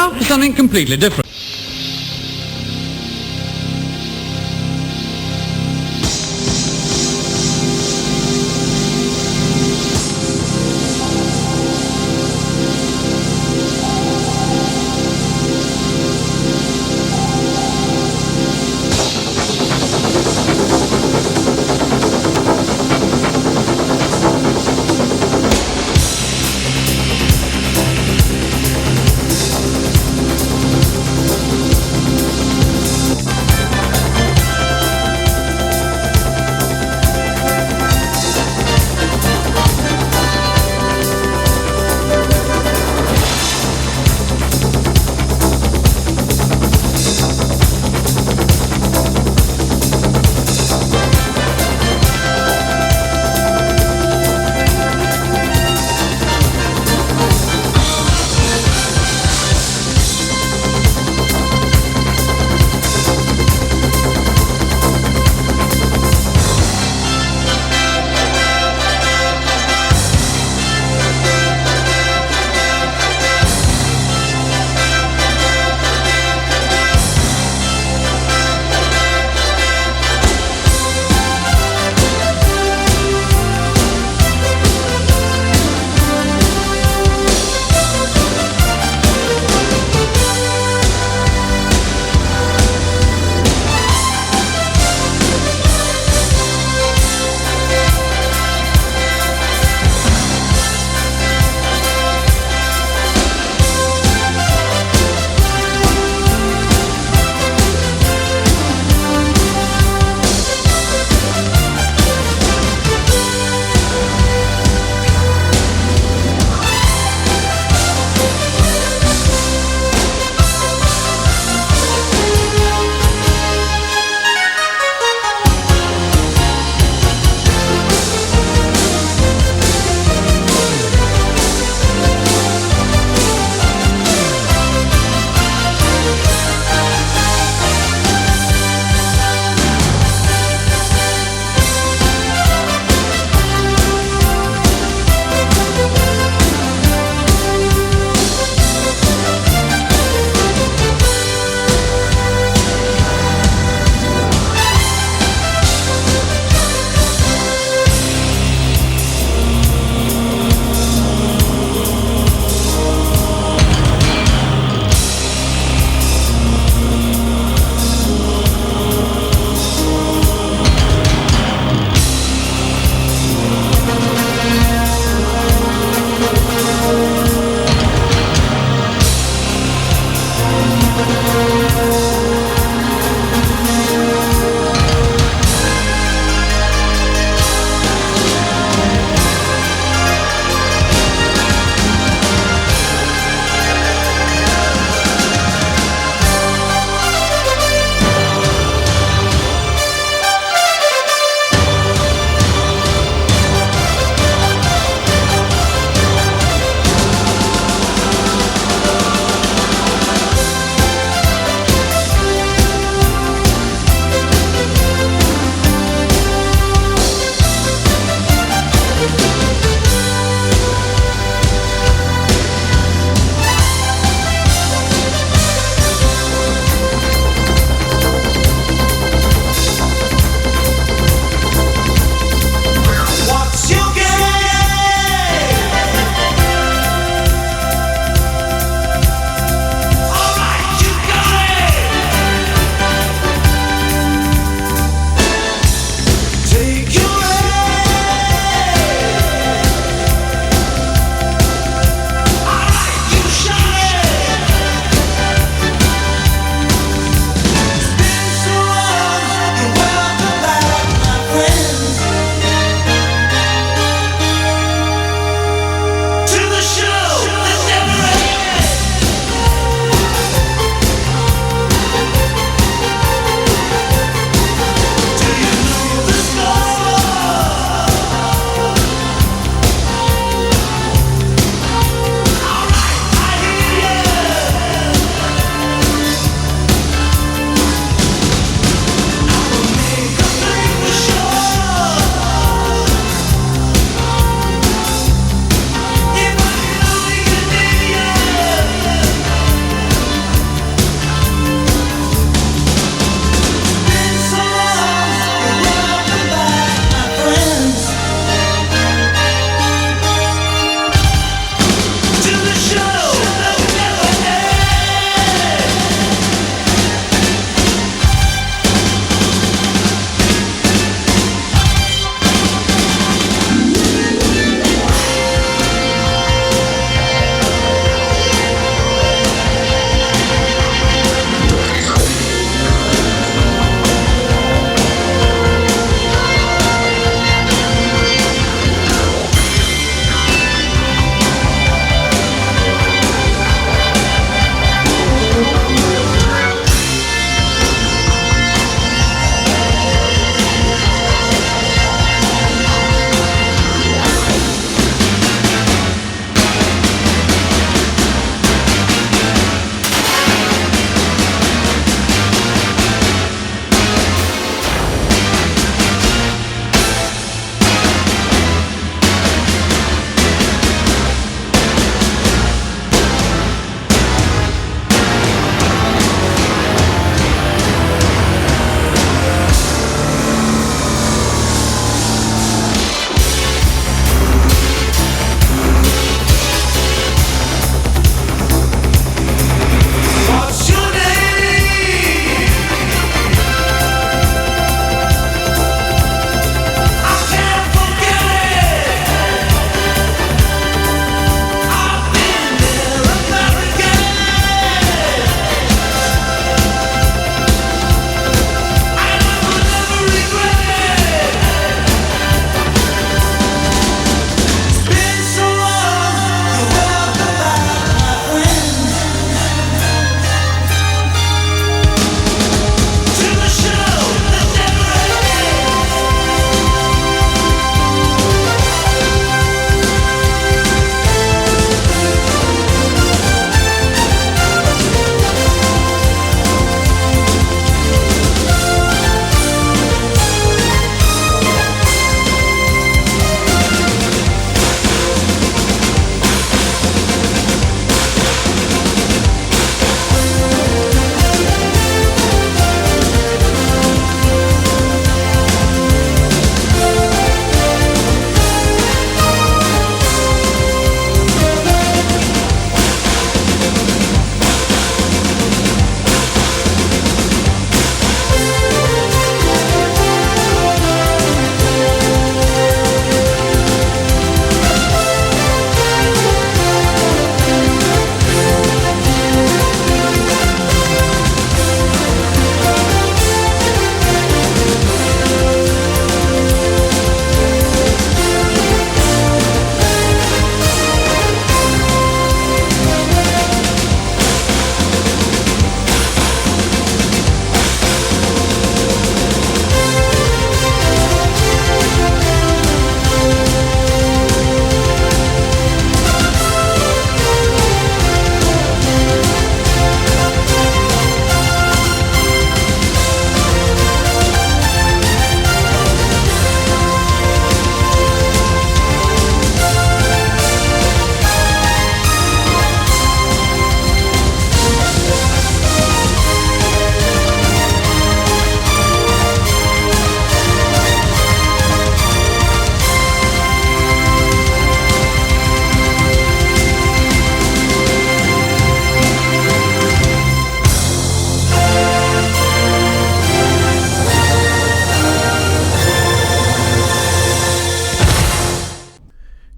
Now for something completely different.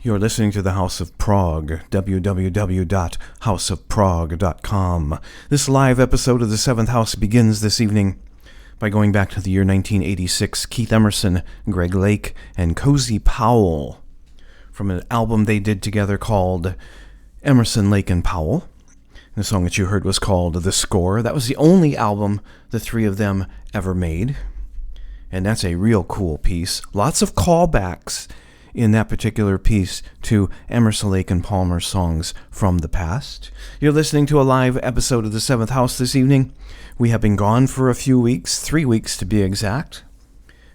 You're listening to the House of Prog, www.houseofprog.com. This live episode of the 7th House begins this evening by going back to the year 1986. Keith Emerson, Greg Lake, and Cozy Powell from an album they did together called Emerson, Lake, and Powell. The song that you heard was called The Score. That was the only album the three of them ever made, and that's a real cool piece. Lots of callbacks in that particular piece to Emerson, Lake, and Palmer songs from the past. You're listening to a live episode of the 7th House this evening. We have been gone for a few weeks, 3 weeks to be exact,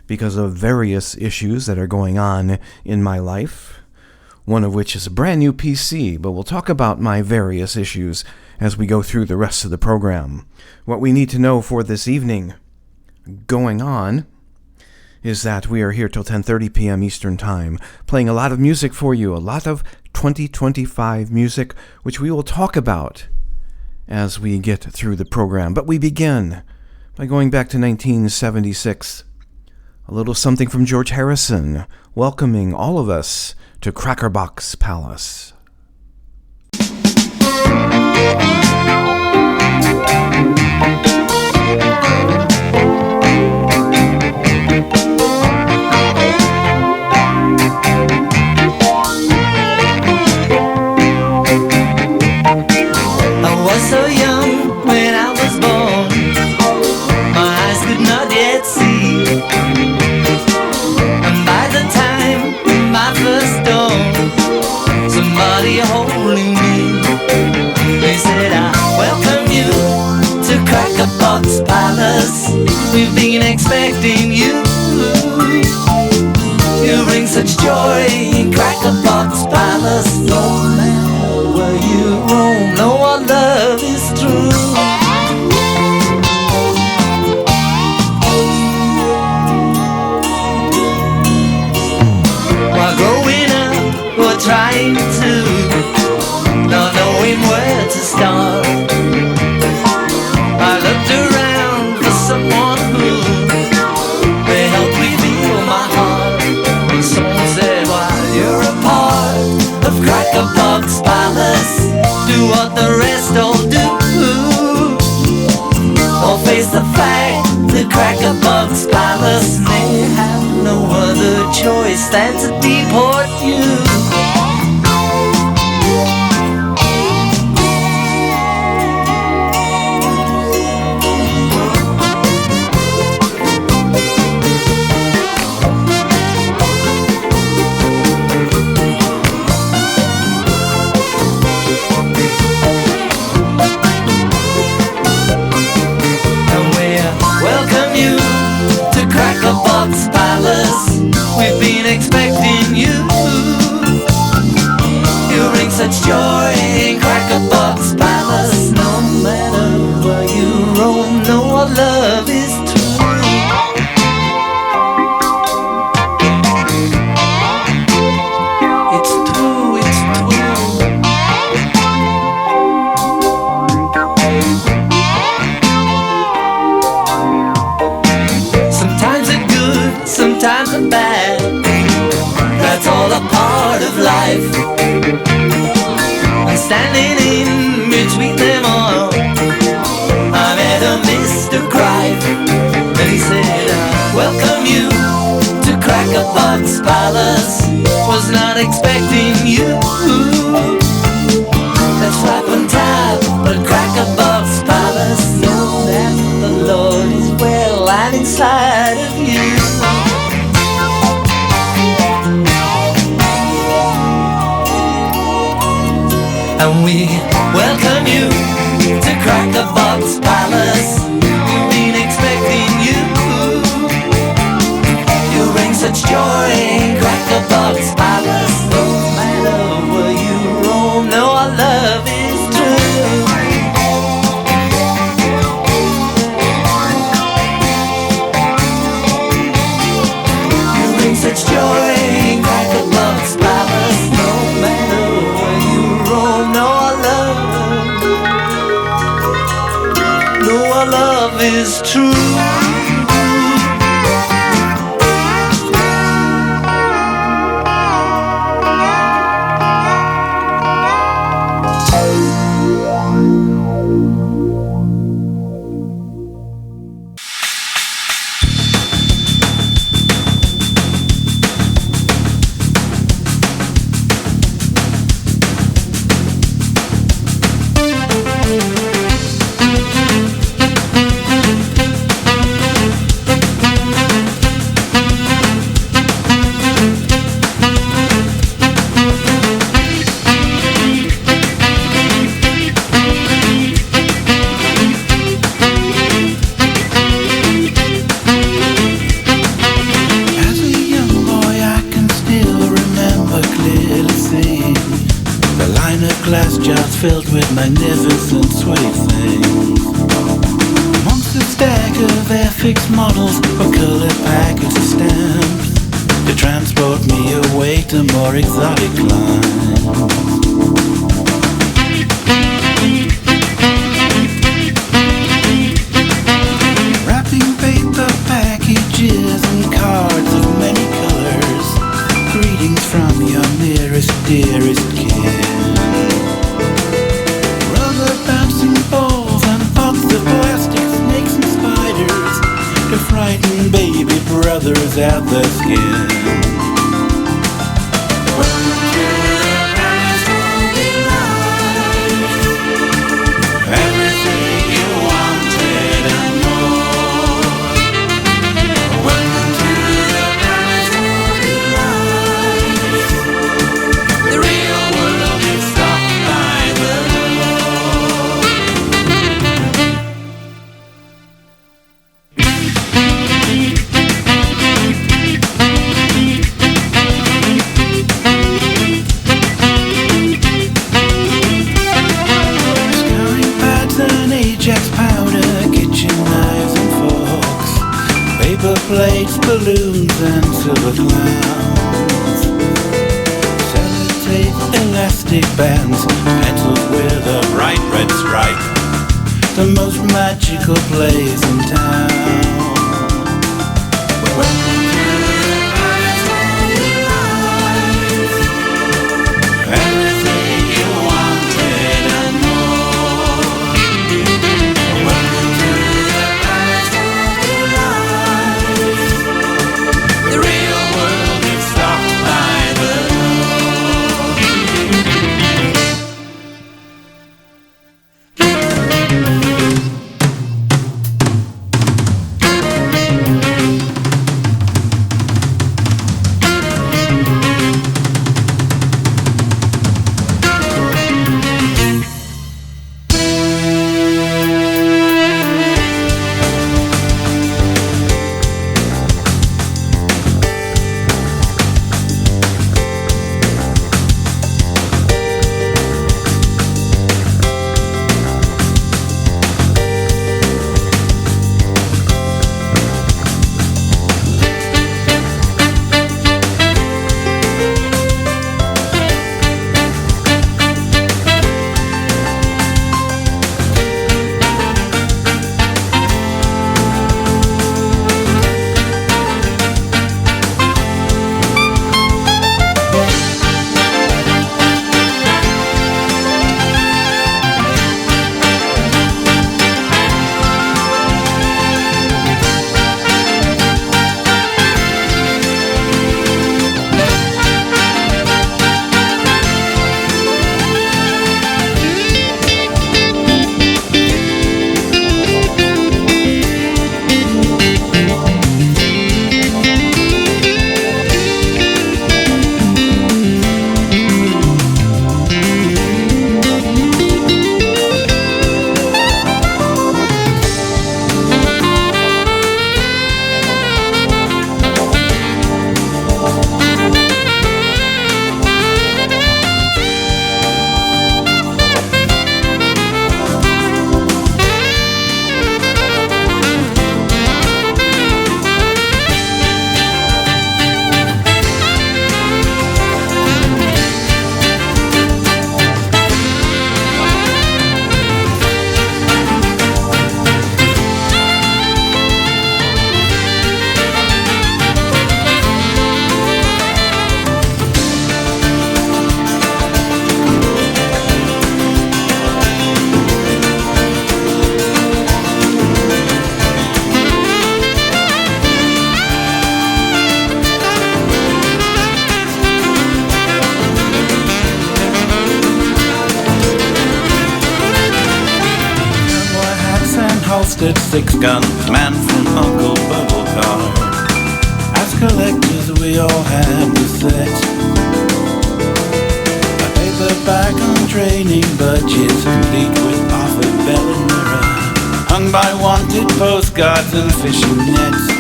because of various issues that are going on in my life, one of which is a brand new PC, but we'll talk about my various issues as we go through the rest of the program. What we need to know for this evening going on is that we are here till 10:30 p.m. Eastern Time, playing a lot of music for you, a lot of 2025 music, which we will talk about as we get through the program. But we begin by going back to 1976. A little something from George Harrison, welcoming all of us to Crackerbox Palace. So young when I was born, my eyes could not yet see, and by the time my first dawn, somebody holding me, they said, I welcome you to Crackerbox Palace, we've been expecting you. You bring such joy in Crackerbox Palace, no matter where you roam, no one love is true. While growing up, we're trying to, not knowing where to start, I looked around for someone who may help reveal my heart. And someone said, while you're a part of Crackerbox Palace, do what the rest all do, or face the fact that Crackerbox Palace may have no other choice than to deport you. Crackerbox Palace, we've been expecting you. You bring such joy in Crackerbox Palace, no matter where you roam, no our love is true. It's true, it's true. Sometimes I'm bad, that's all a part of life. I'm standing in between them all, I met a Mr. Cripe, and he said, I welcome you to Crackerbox Palace, was not expecting you. Let's rap and tap at Crackerbox Palace, know that the Lord is well and inside of you. And we welcome you to Crackerbox Palace, we've been expecting you. You bring such joy in Crackerbox Palace, no matter where you roam, no our love is true. You bring such joy in Crackerbox Palace, no matter where you roam, no our love is true. of air-fixed models or colored packets of stamps to transport me away to more exotic climes. Wrapping paper packages and cards of many colors, greetings from your nearest, dearest kin. Rubber bouncing balls and pots of plastic snakes and spiders to frighten baby brothers out their skin. Plates, balloons and silver clowns, sellotape, elastic bands, pencils with a bright red stripe, the most magical place in town. Everything you wanted and more. Welcome to the paradise of delight. The real world is stopped by the six-gun man from Uncle Bubble Card. As collectors we all had the set, a paperback on training budgets, complete with offered bell and mirror, hung by wanted postcards and fishing nets.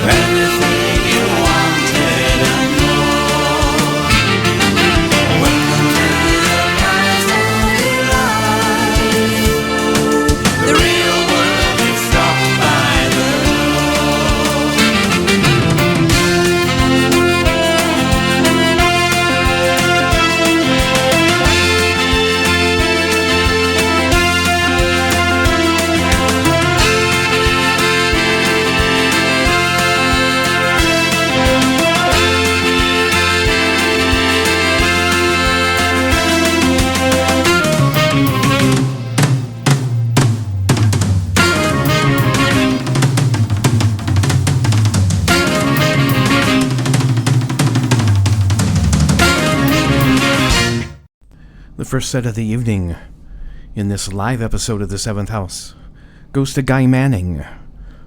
Everything you wanted and more. Welcome to The first set of the evening in this live episode of the Seventh House goes to Guy Manning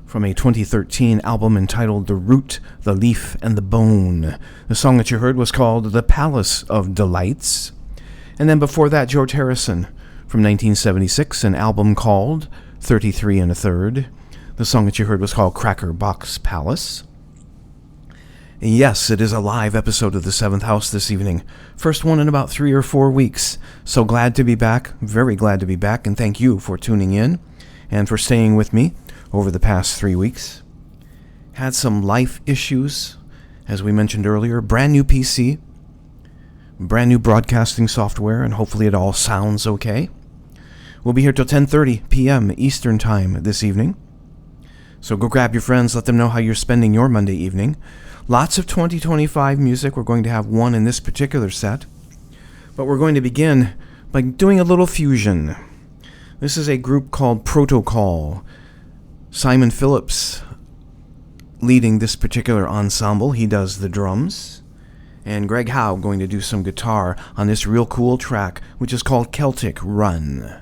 from a 2013 album entitled The Root, the Leaf, and the Bone. The song that you heard was called The Palace of Delights. And then before that, George Harrison from 1976, an album called 33 and a Third. The song that you heard was called Crackerbox Palace. Yes, it is a live episode of the Seventh House this evening. First one in about 3 or 4 weeks. So glad to be back, very glad to be back, and thank you for tuning in and for staying with me over the past 3 weeks. Had some life issues, as we mentioned earlier. Brand new PC, brand new broadcasting software, and hopefully it all sounds okay. We'll be here till 10:30 p.m. Eastern Time this evening. So go grab your friends, let them know how you're spending your Monday evening. Lots of 2025 music. We're going to have one in this particular set. But we're going to begin by doing a little fusion. This is a group called Protocol. Simon Phillips leading this particular ensemble. He does the drums. And Greg Howe going to do some guitar on this real cool track, which is called Celtic Run.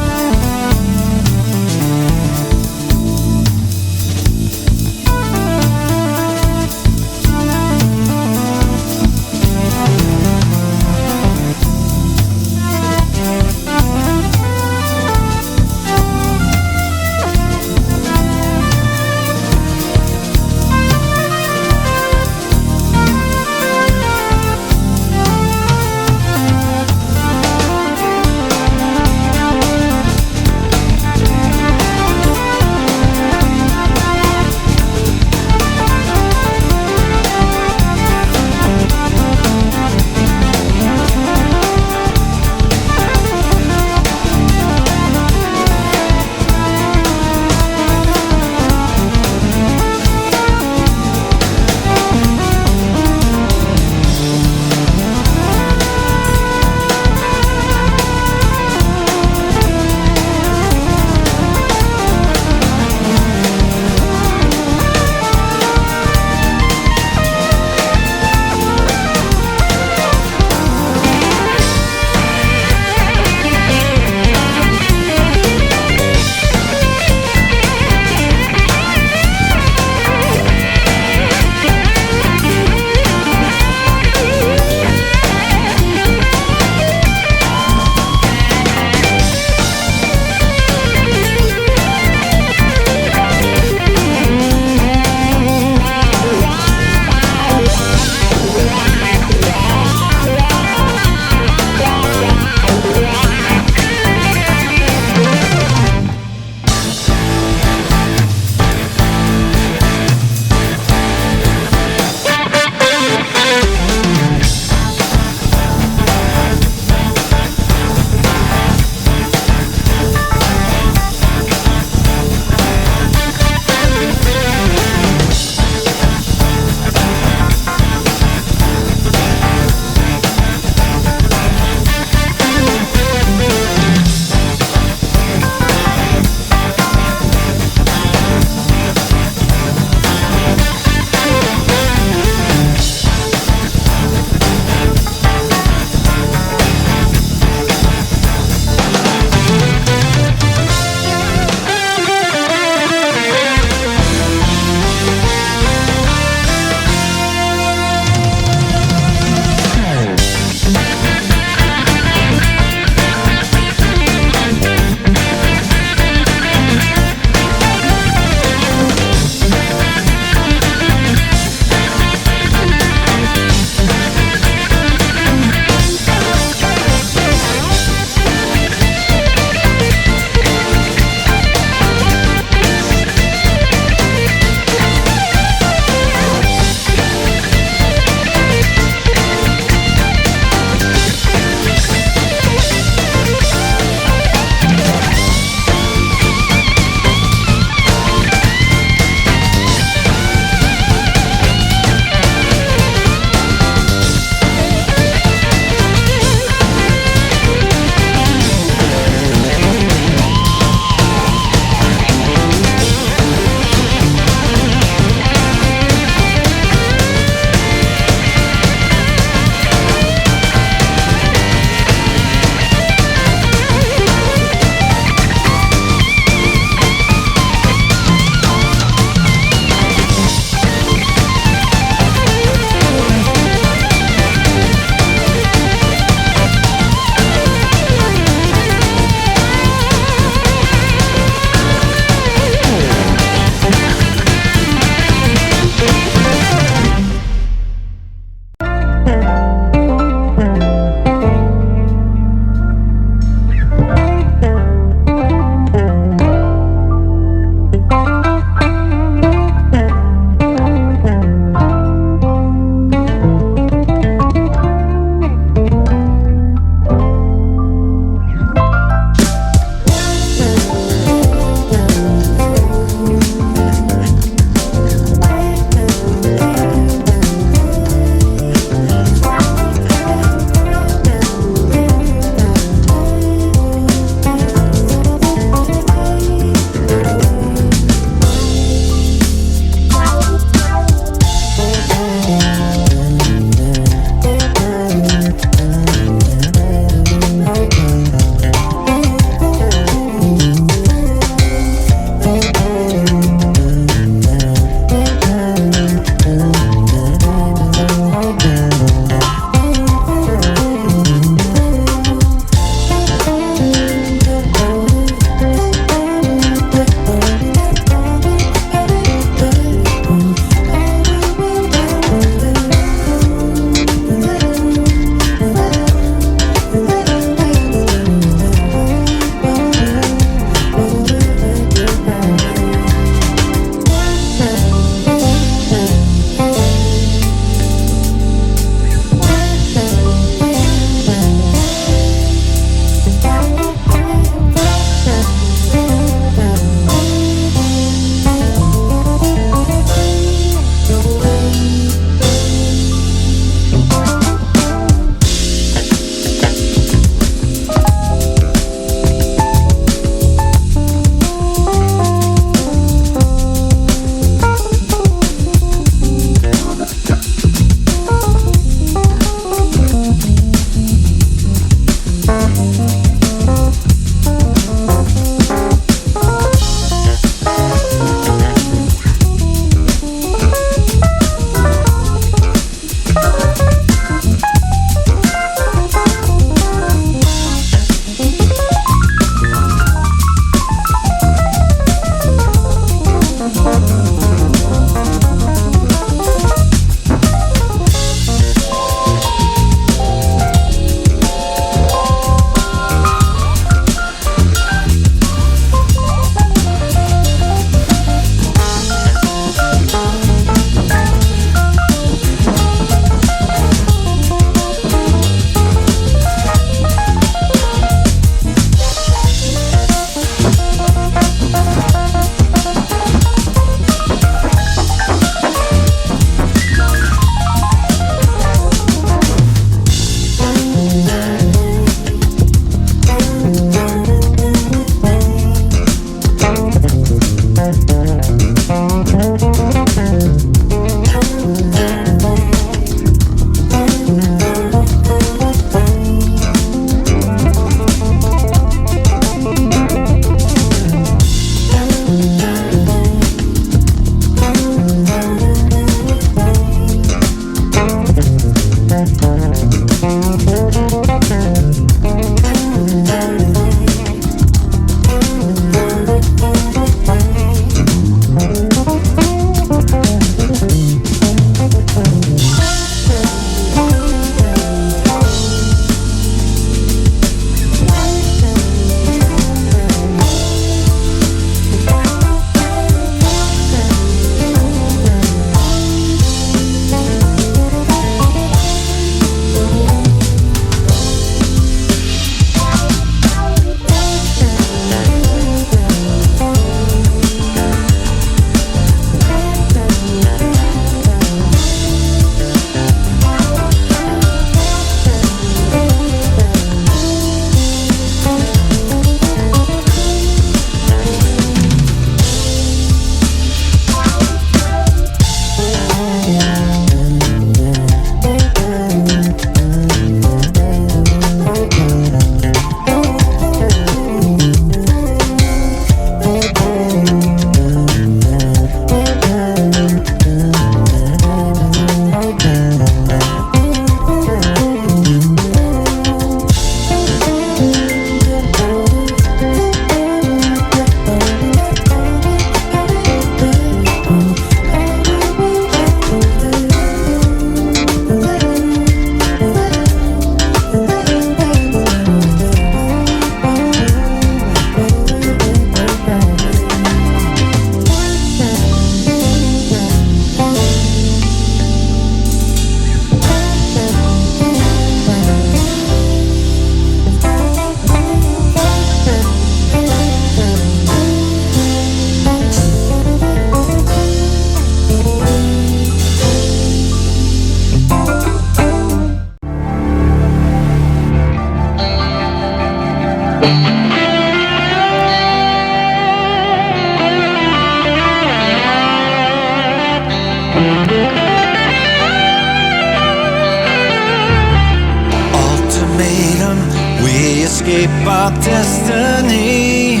escape our destiny.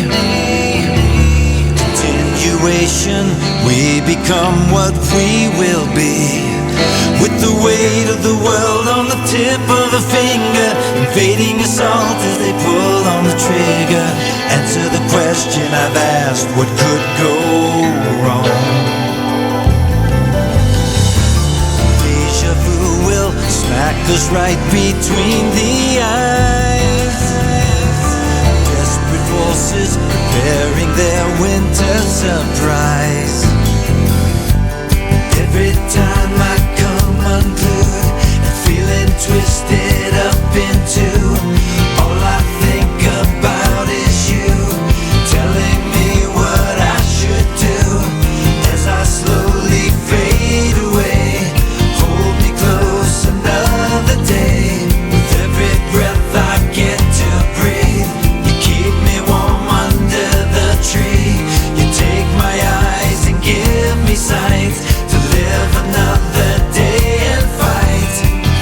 Continuation, we become what we will be. With the weight of the world on the tip of a finger, invading assault as they pull on the trigger. Answer the question I've asked, what could go wrong? Deja vu will smack us right between the eyes. Desperate forces preparing their winter surprise. Every time I come unglued and feeling twisted up into, all I think about is you, telling me what I should do. As I slowly fade away, hold me close another day. With every breath I get to breathe, you keep me warm under the tree. You take my eyes and give me sight to live another day and fight.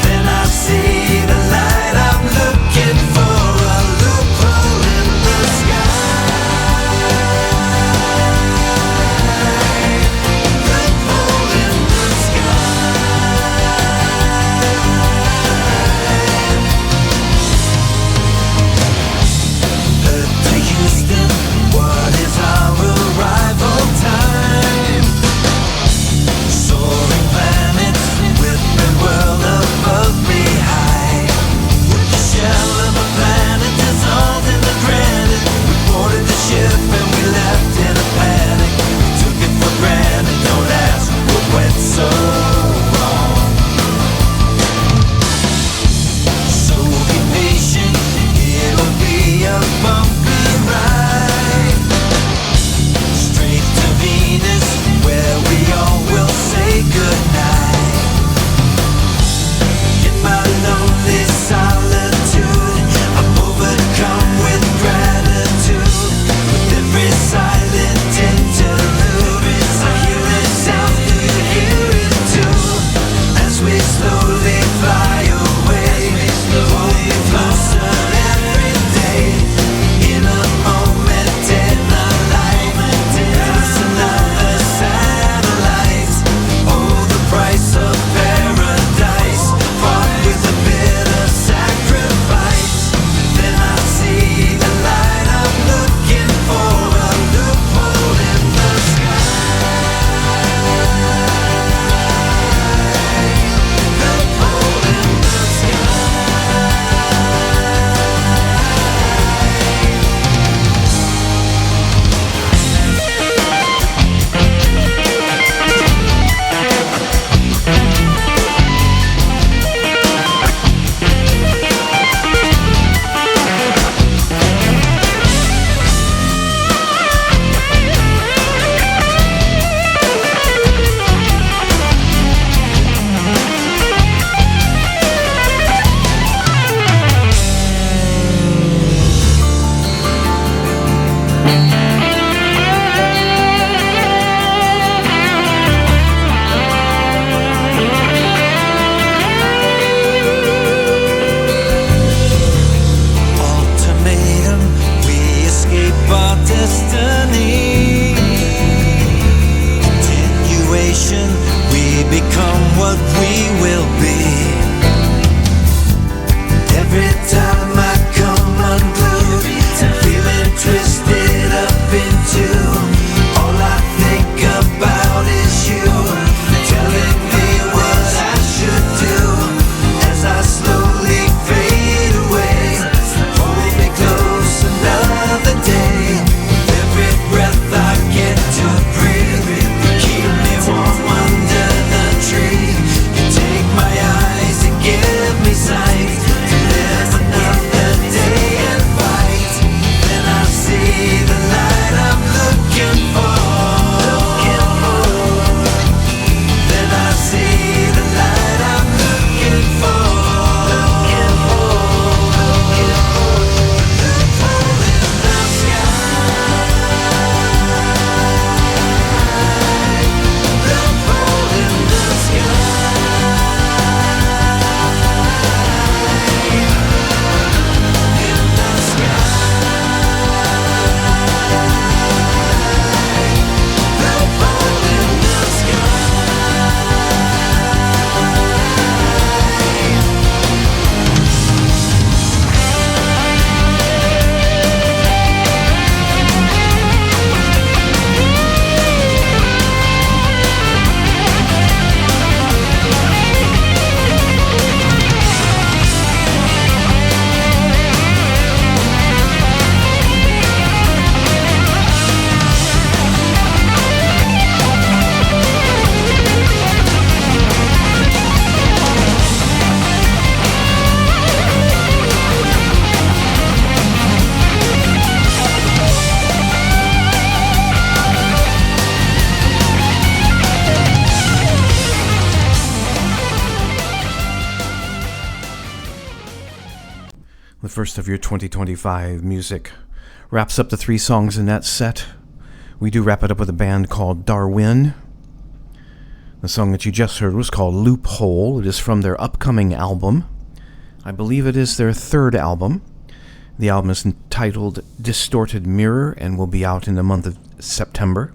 Then I see the light I'm looking for, a loophole in the sky. Loophole in the sky. Earth to Houston, what is our arrival time? Soaring planets, whipping world above me high. With the shell of a planet dissolved in the granite, we boarded the ship and we left in a panic. We took it for granted, don't ask what went so wrong. So be patient, it'll be a bumpy ride. Straight to Venus, where we all will say goodnight. In my lonely solitude, I'm overcome with gratitude. With every silent interlude, I hear it sound, do you hear it too? As we slowly fly away, pull me closer every day. In a moment, in a life, pass another satellite. Oh, the price of paradise, bought with a bit of sacrifice. Then I see the light I'm looking for, a loophole in the sky. Loophole in the sky. Ultimatum, we escape our destiny. Continuation, we become what we will be. Every time I come unglued and feeling twisted up into, all I think about is you, telling me what I should do. As I slowly fade away, hold me close another day. With every breath I get to breathe, you keep me warm under the tree. You take my eyes and give me sight to live another first of your 2025 music. Wraps up the 3 songs in that set. We do wrap it up with a band called DarWin. The song that you just heard was called Loophole. It is from their upcoming album. I believe it is their 3rd album. The album is entitled Distorted Mirror and will be out in the month of September.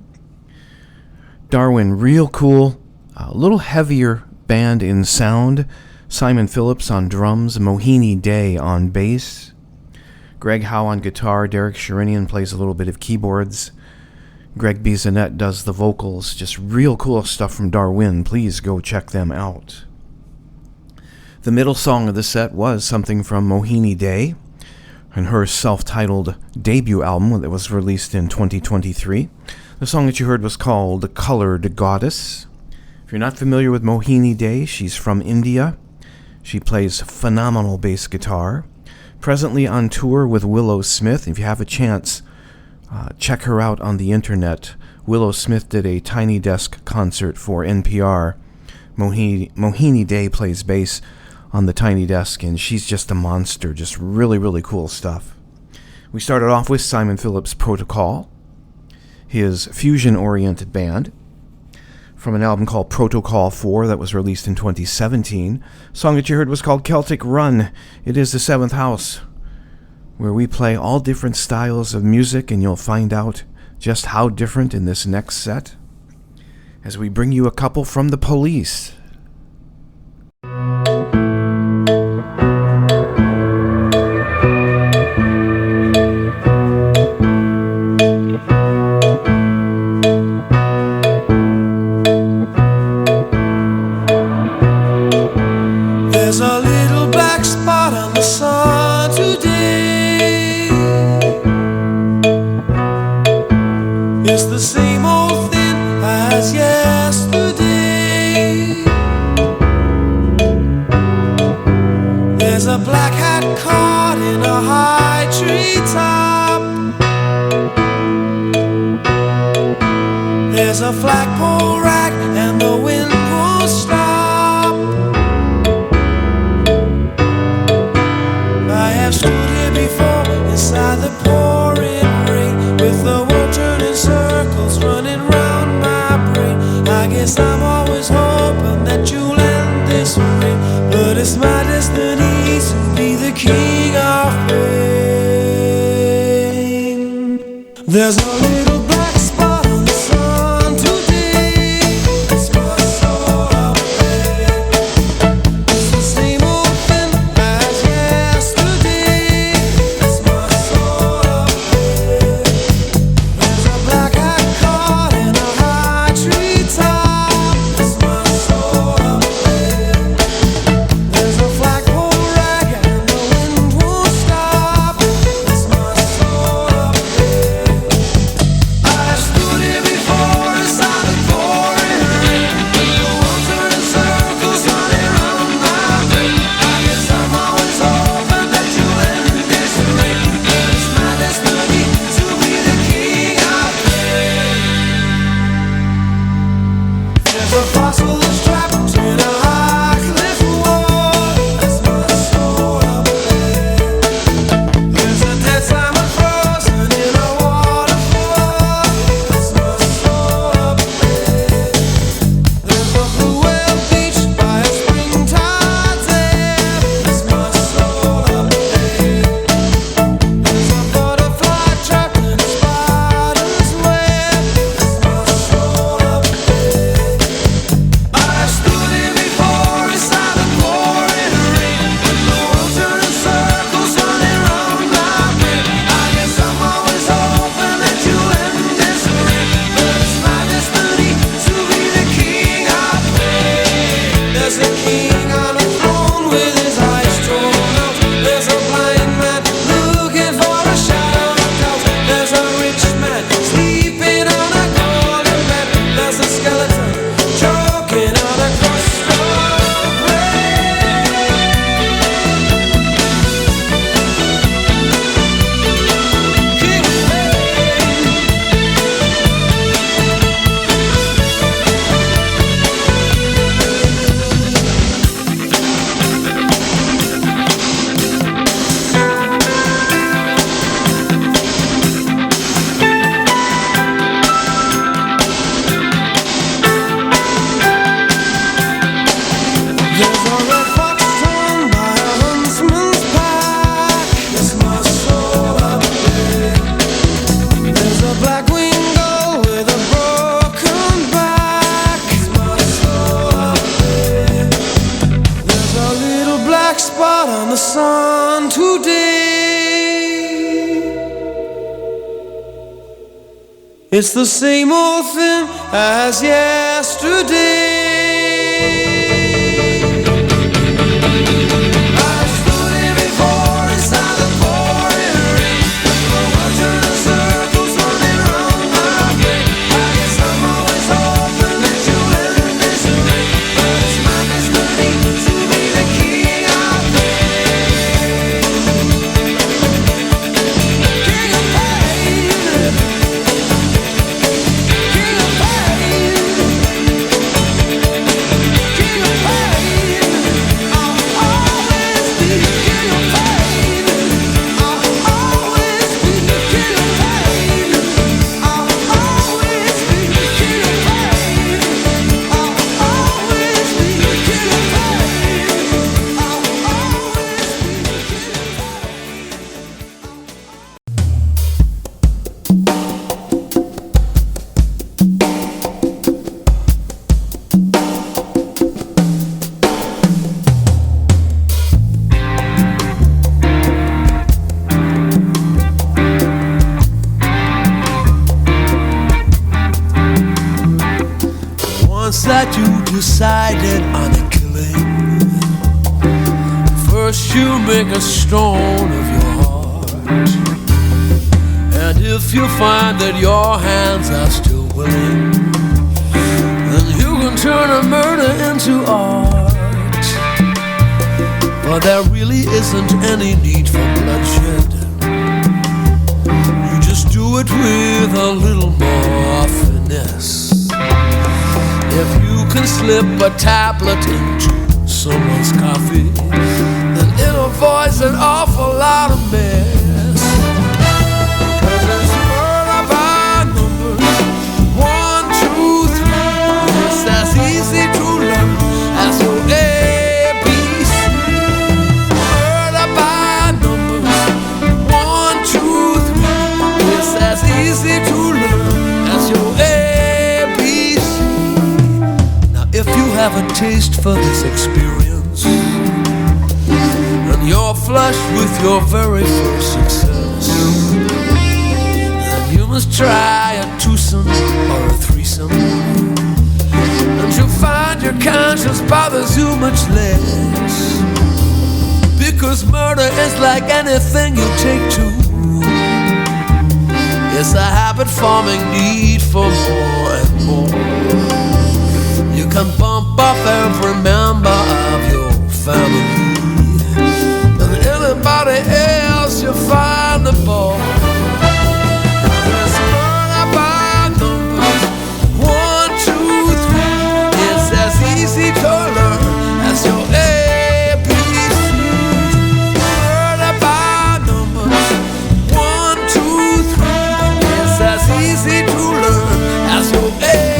DarWin, real cool, a little heavier band in sound. Simon Phillips on drums, Mohini Day on bass, Greg Howe on guitar, Derek Sherinian plays a little bit of keyboards, Greg Bizanet does the vocals. Just real cool stuff from DarWin. Please go check them out. The middle song of the set was something from Mohini Day and her self-titled debut album that was released in 2023. The song that you heard was called The Colored Goddess. If you're not familiar with Mohini Day, she's from India. She plays phenomenal bass guitar. Presently on tour with Willow Smith. If you have a chance, check her out on the internet. Willow Smith did a Tiny Desk concert for NPR. Mohini Day plays bass on the Tiny Desk, and she's just a monster. Just really, really cool stuff. We started off with Simon Phillips' Protocol, his fusion-oriented band, from an album called Protocol 4 that was released in 2017. The song that you heard was called Celtic Run. It is the 7th house, where we play all different styles of music, and you'll find out just how different in this next set as we bring you a couple from The Police. There's a little black spot on the sun today. It's the same old thing as yesterday. There's a black hat caught in a high tree top. There's a flagpole rack and the wind won't stop. Stood here before inside the pouring rain, with the world turning circles running round my brain. I guess I'm always hoping that you'll end this way, but it's my destiny to be the king of pain. There's a little black spot on the sun today. It's my soul of pain. It's the same old thing as yesterday. It's my soul of pain. There's a black hat caught in a high tree top. It's my soul of pain. There's a flagpole rag and the wind won't stop. It's my soul of pain. sun today. It's the same old thing as yesterday. That you decided on a killing, first you make a stone of your heart, and if you find that your hands are still willing, then you can turn a murder into art. But there really isn't any need for bloodshed. You just do it with a little more finesse. If you can slip a tablet into someone's coffee, then it'll voice an awful lot of mess. 'Cause it's murder by numbers, 1, 2, 3. It's as easy to learn as your ABC. Murder by numbers, 1, 2, 3. It's as easy to learn as your ABC. If you have a taste for this experience, and you're flush with your very first success, then you must try a twosome or a threesome, and you'll find your conscience bothers you much less. Because murder is like anything you take to. It's a habit-forming need for more and more. You can bump off every member of your family, and anybody else you find the ball. It's murder by numbers, 1, 2, 3. It's as easy to learn as your ABC. Murder by numbers, 1, 2, 3. It's as easy to learn as your ABC.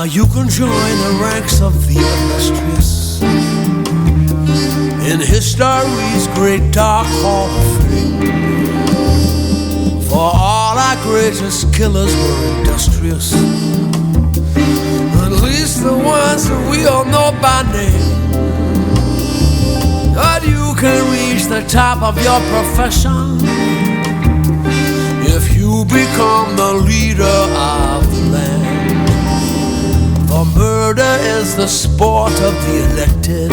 You can join the ranks of the illustrious in history's great dark hall of fame. For all our greatest killers were industrious, at least the ones that we all know by name. But you can reach the top of your profession if you become the leader of the land. For murder is the sport of the elected.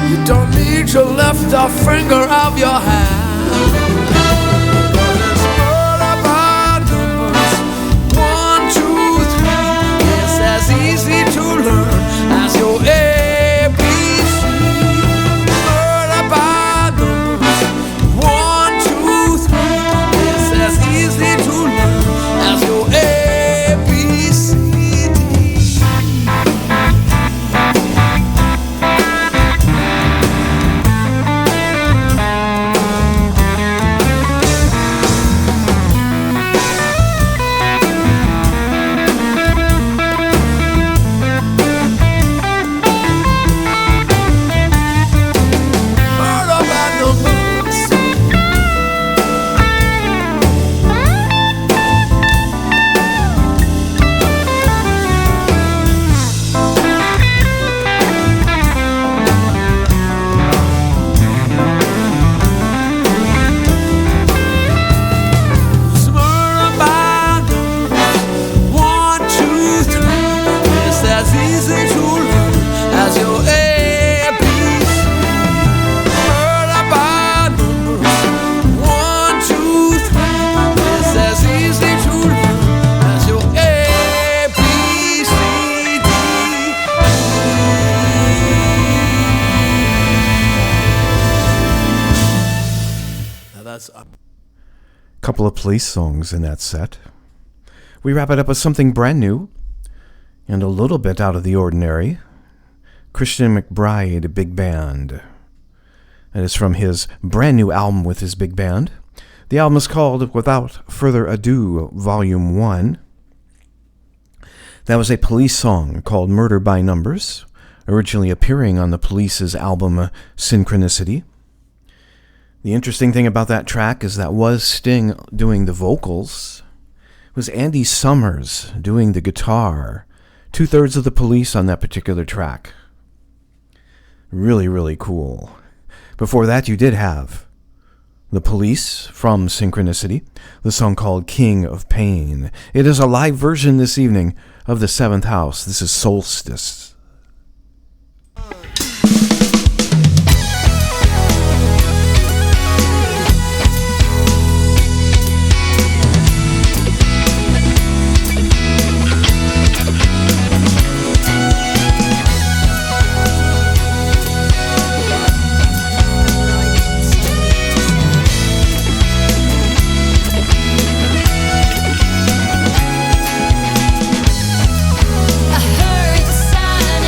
You don't need to lift a finger of your hand. It's murder by numbers, 1, 2, 3. It's as easy to learn as your ABC. Murder by numbers, 1, 2, 3. It's as easy to learn as your ABC. Couple of police songs in that set. We wrap it up with something brand new and a little bit out of the ordinary. Christian McBride Big Band. That is from his brand new album with his big band. The album is called Without Further Ado, Volume 1. That was a Police song called Murder by Numbers, originally appearing on the Police's album Synchronicity. The interesting thing about that track is that was Sting doing the vocals. It was Andy Summers doing the guitar. 2/3 of the Police on that particular track. Really, really cool. Before that, you did have the Police from Synchronicity, the song called King of Pain. It is a live version this evening of the 7th House. This is Solstice. I heard the sign.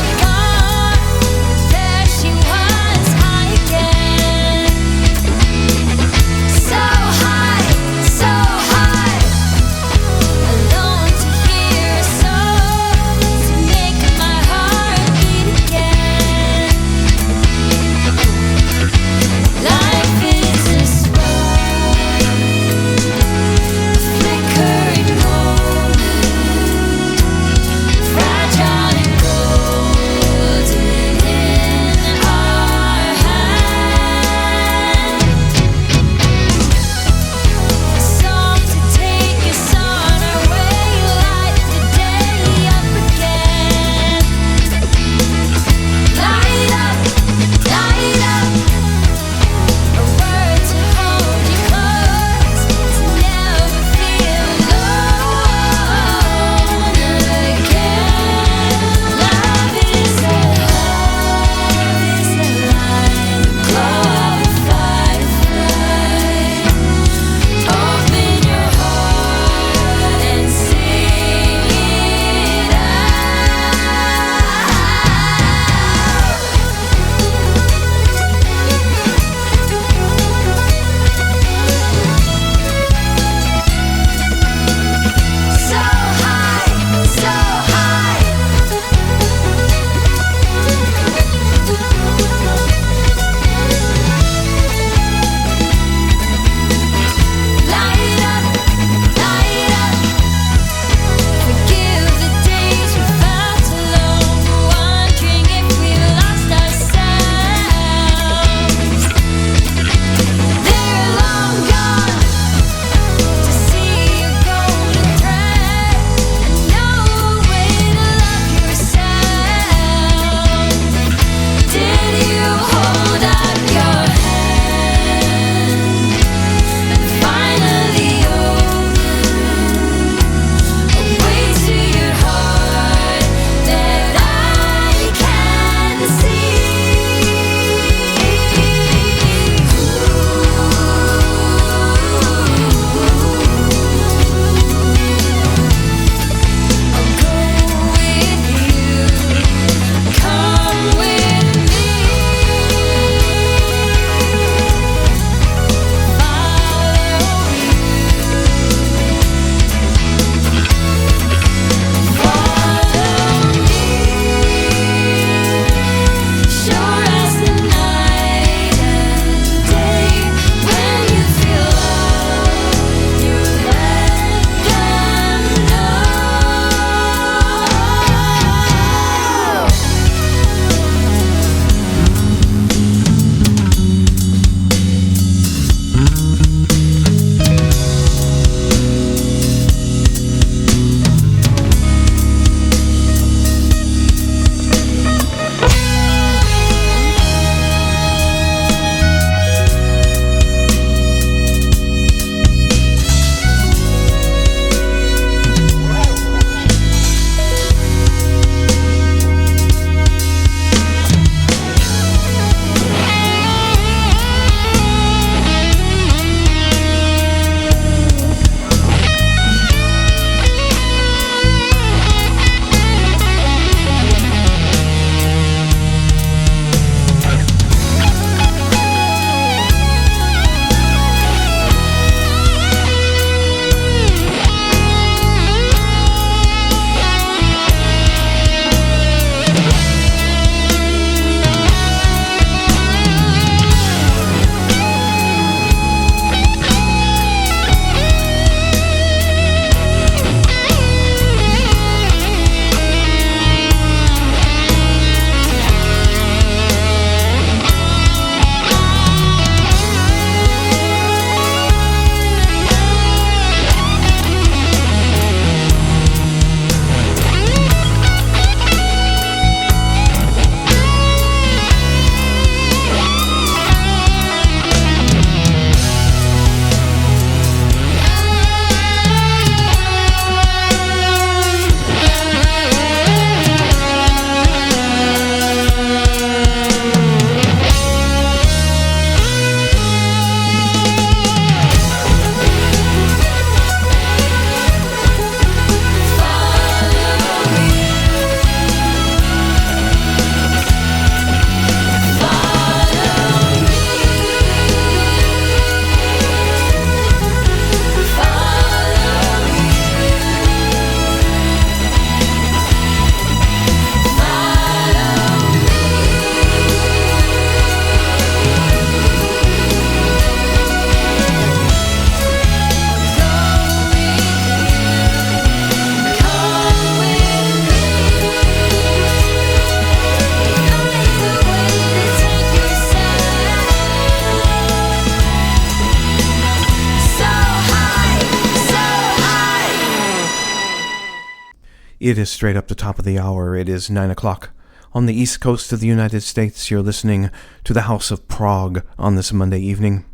It is straight up the top of the hour. It is 9 o'clock on the east coast of the United States. You're listening to the House of Prague on this Monday evening.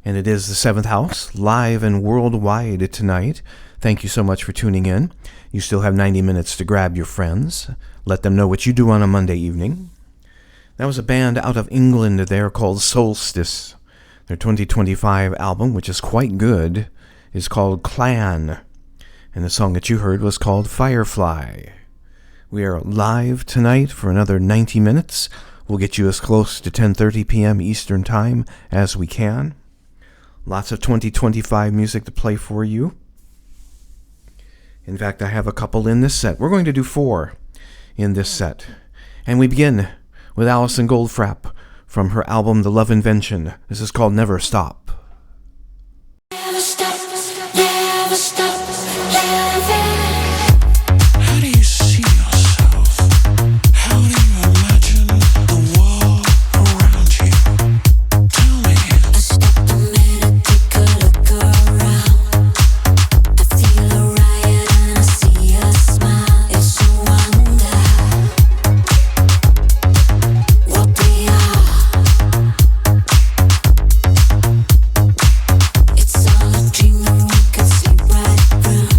And it is the 7th House, live and worldwide tonight. Thank you so much for tuning in. You still have 90 minutes to grab your friends. Let them know what you do on a Monday evening. That was a band out of England there called Solstice. Their 2025 album, which is quite good, is called Clan. And the song that you heard was called Firefly. We are live tonight for another 90 minutes. We'll get you as close to 10:30 p.m. Eastern Time as we can. Lots of 2025 music to play for you. In fact, I have a couple in this set. We're going to do 4 in this set. And we begin with Alison Goldfrapp from her album The Love Invention. This is called Never Stop. Never stop, never stop, loving. How do you see yourself? How do you imagine the world around you? Tell me. I stop a minute, take a look around. I feel a riot and I see a smile. It's a wonder what we are. It's all a dream and we can see right through.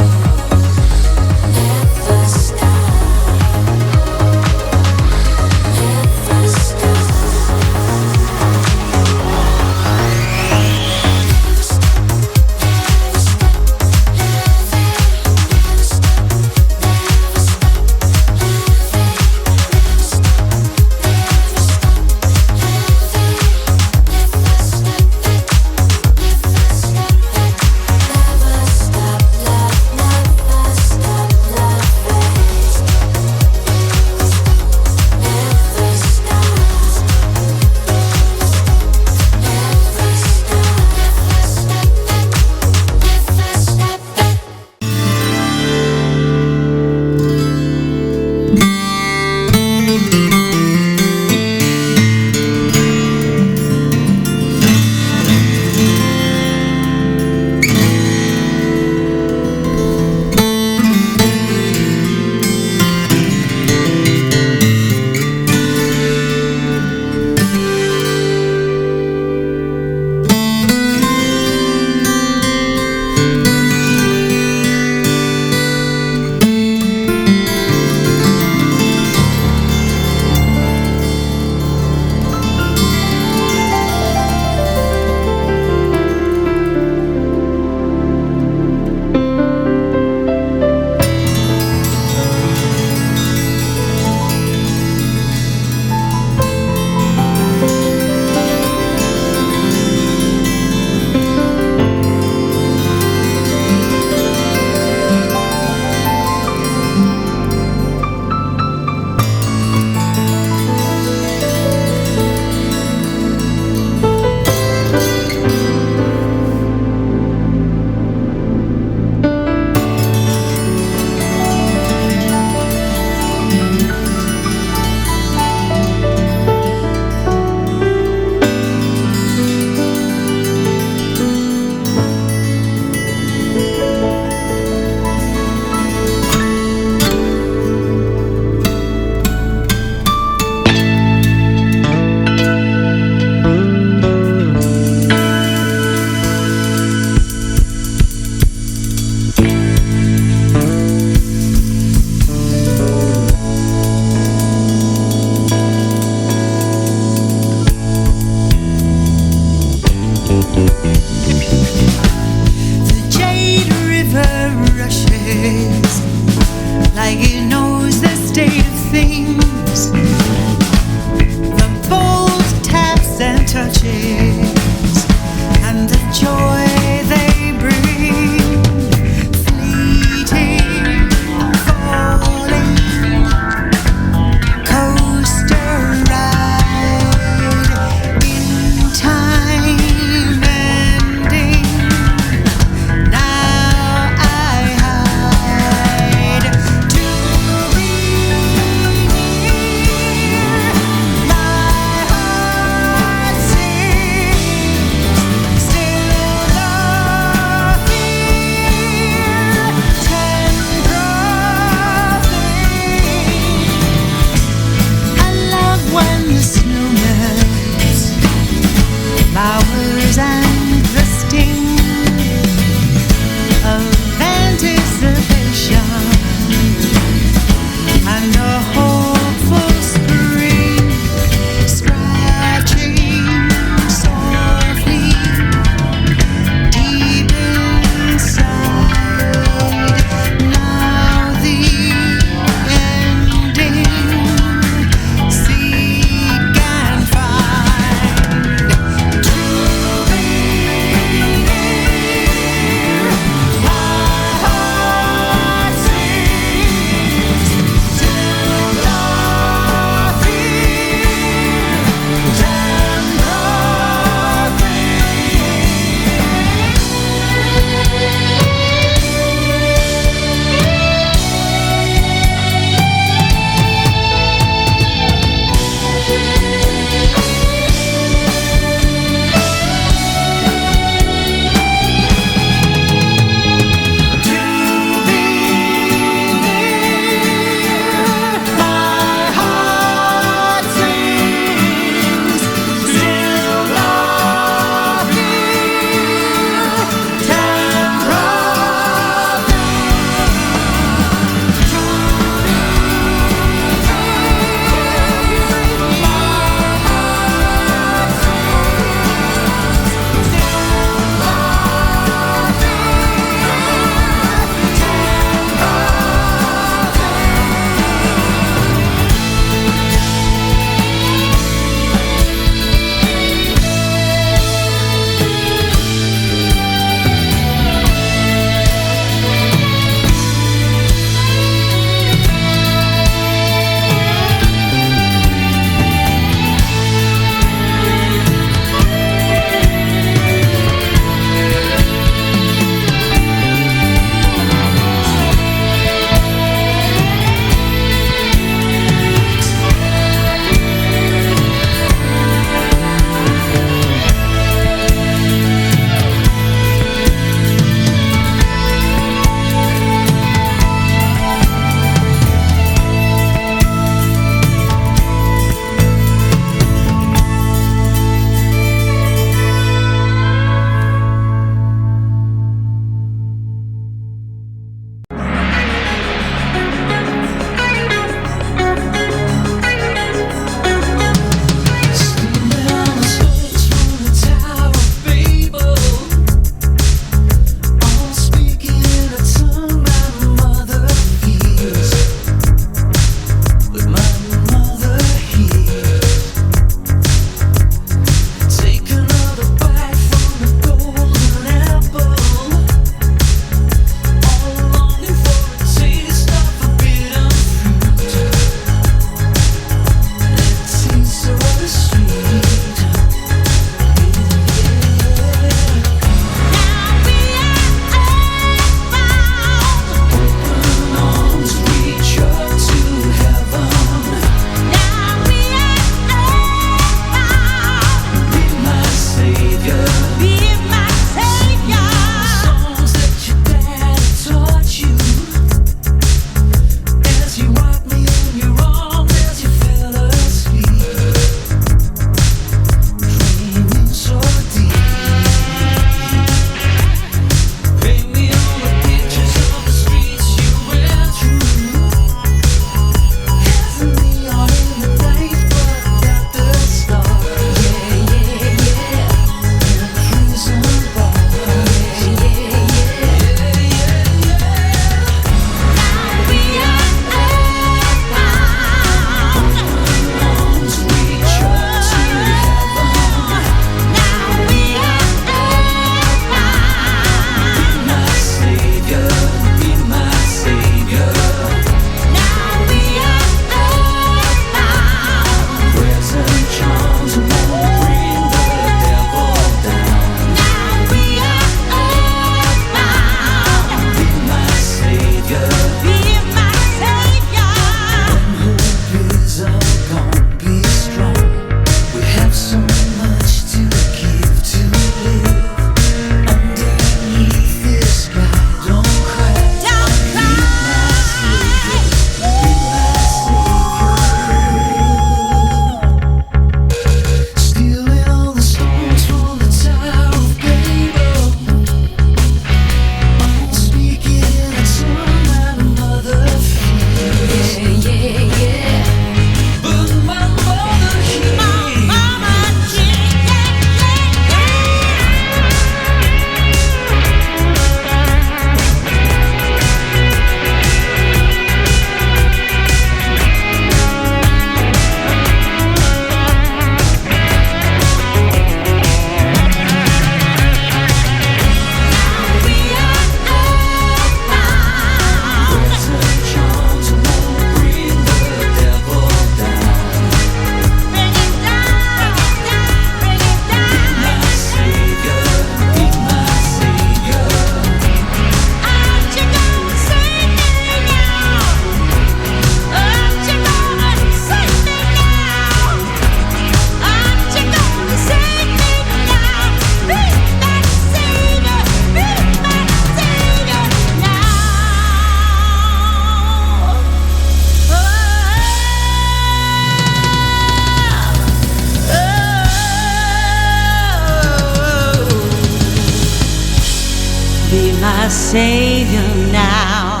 a savior now.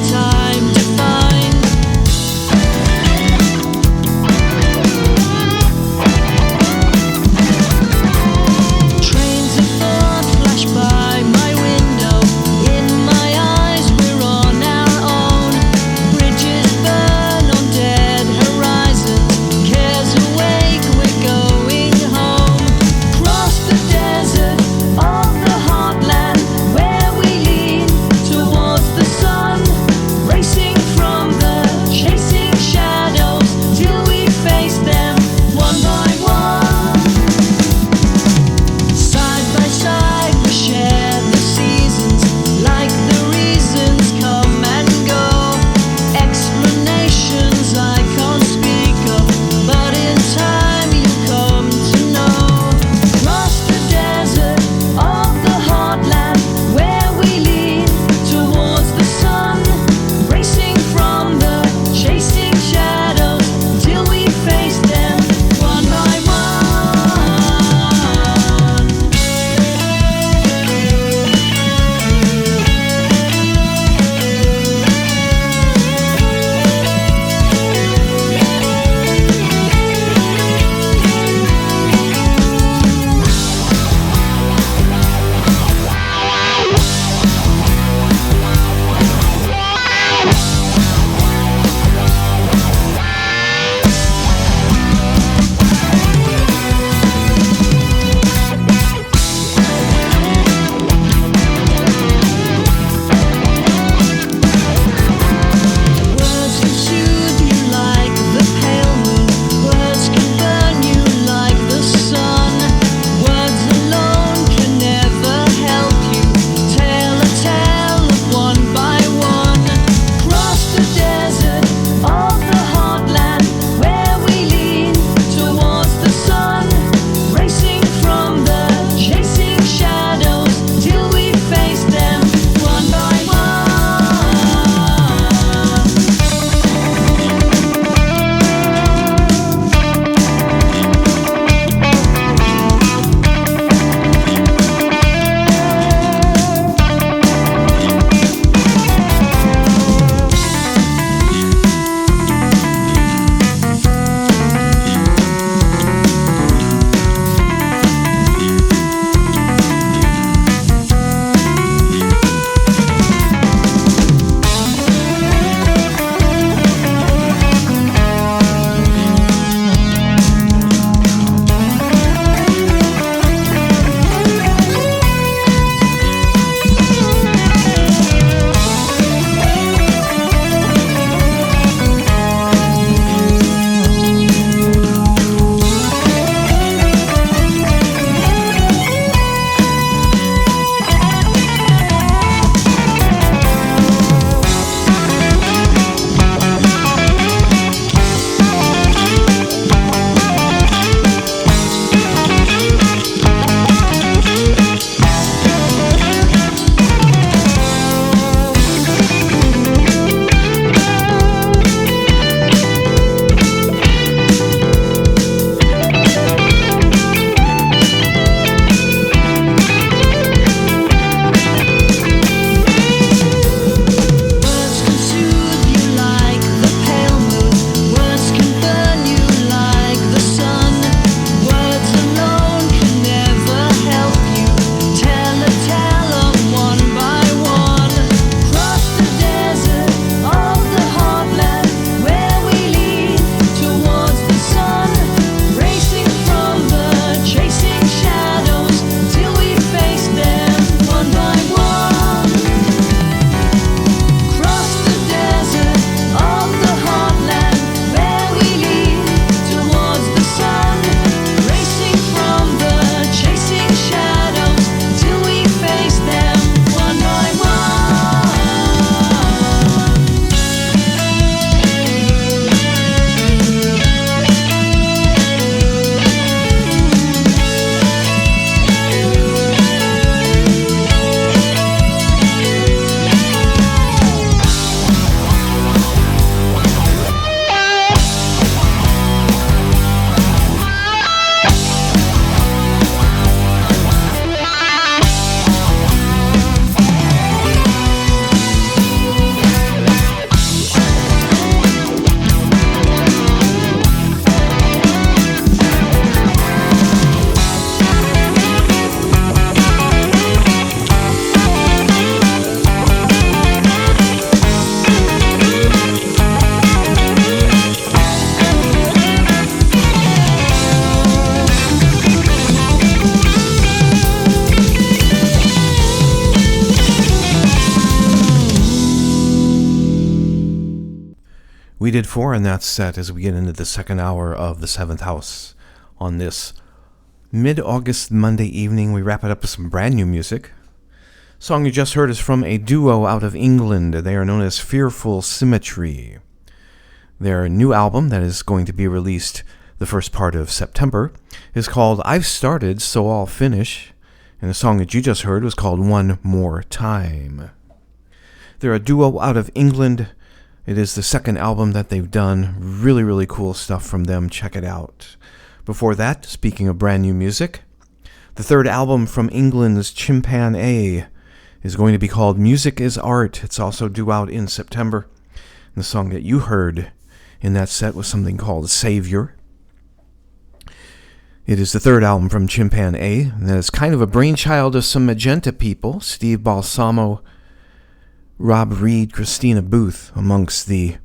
Time we did 4 in that set as we get into the second hour of the 7th house on this mid-August Monday evening. We wrap it up with some brand new music. Song you just heard is from a duo out of England. They are known as Fearful Symmetry. Their new album that is going to be released the first part of September is called I've Started, So I'll Finish. And the song that you just heard was called One More Time. They're a duo out of England. It is the second album that they've done. Really, really cool stuff from them. Check it out. Before that, speaking of brand new music, the third album from England's Chimpan A is going to be called Music is Art. It's also due out in September. And the song that you heard in that set was something called Saviour. It is the third album from Chimpan A, and that is kind of a brainchild of some Magenta people, Steve Balsamo, Rob Reed, Christina Booth, amongst the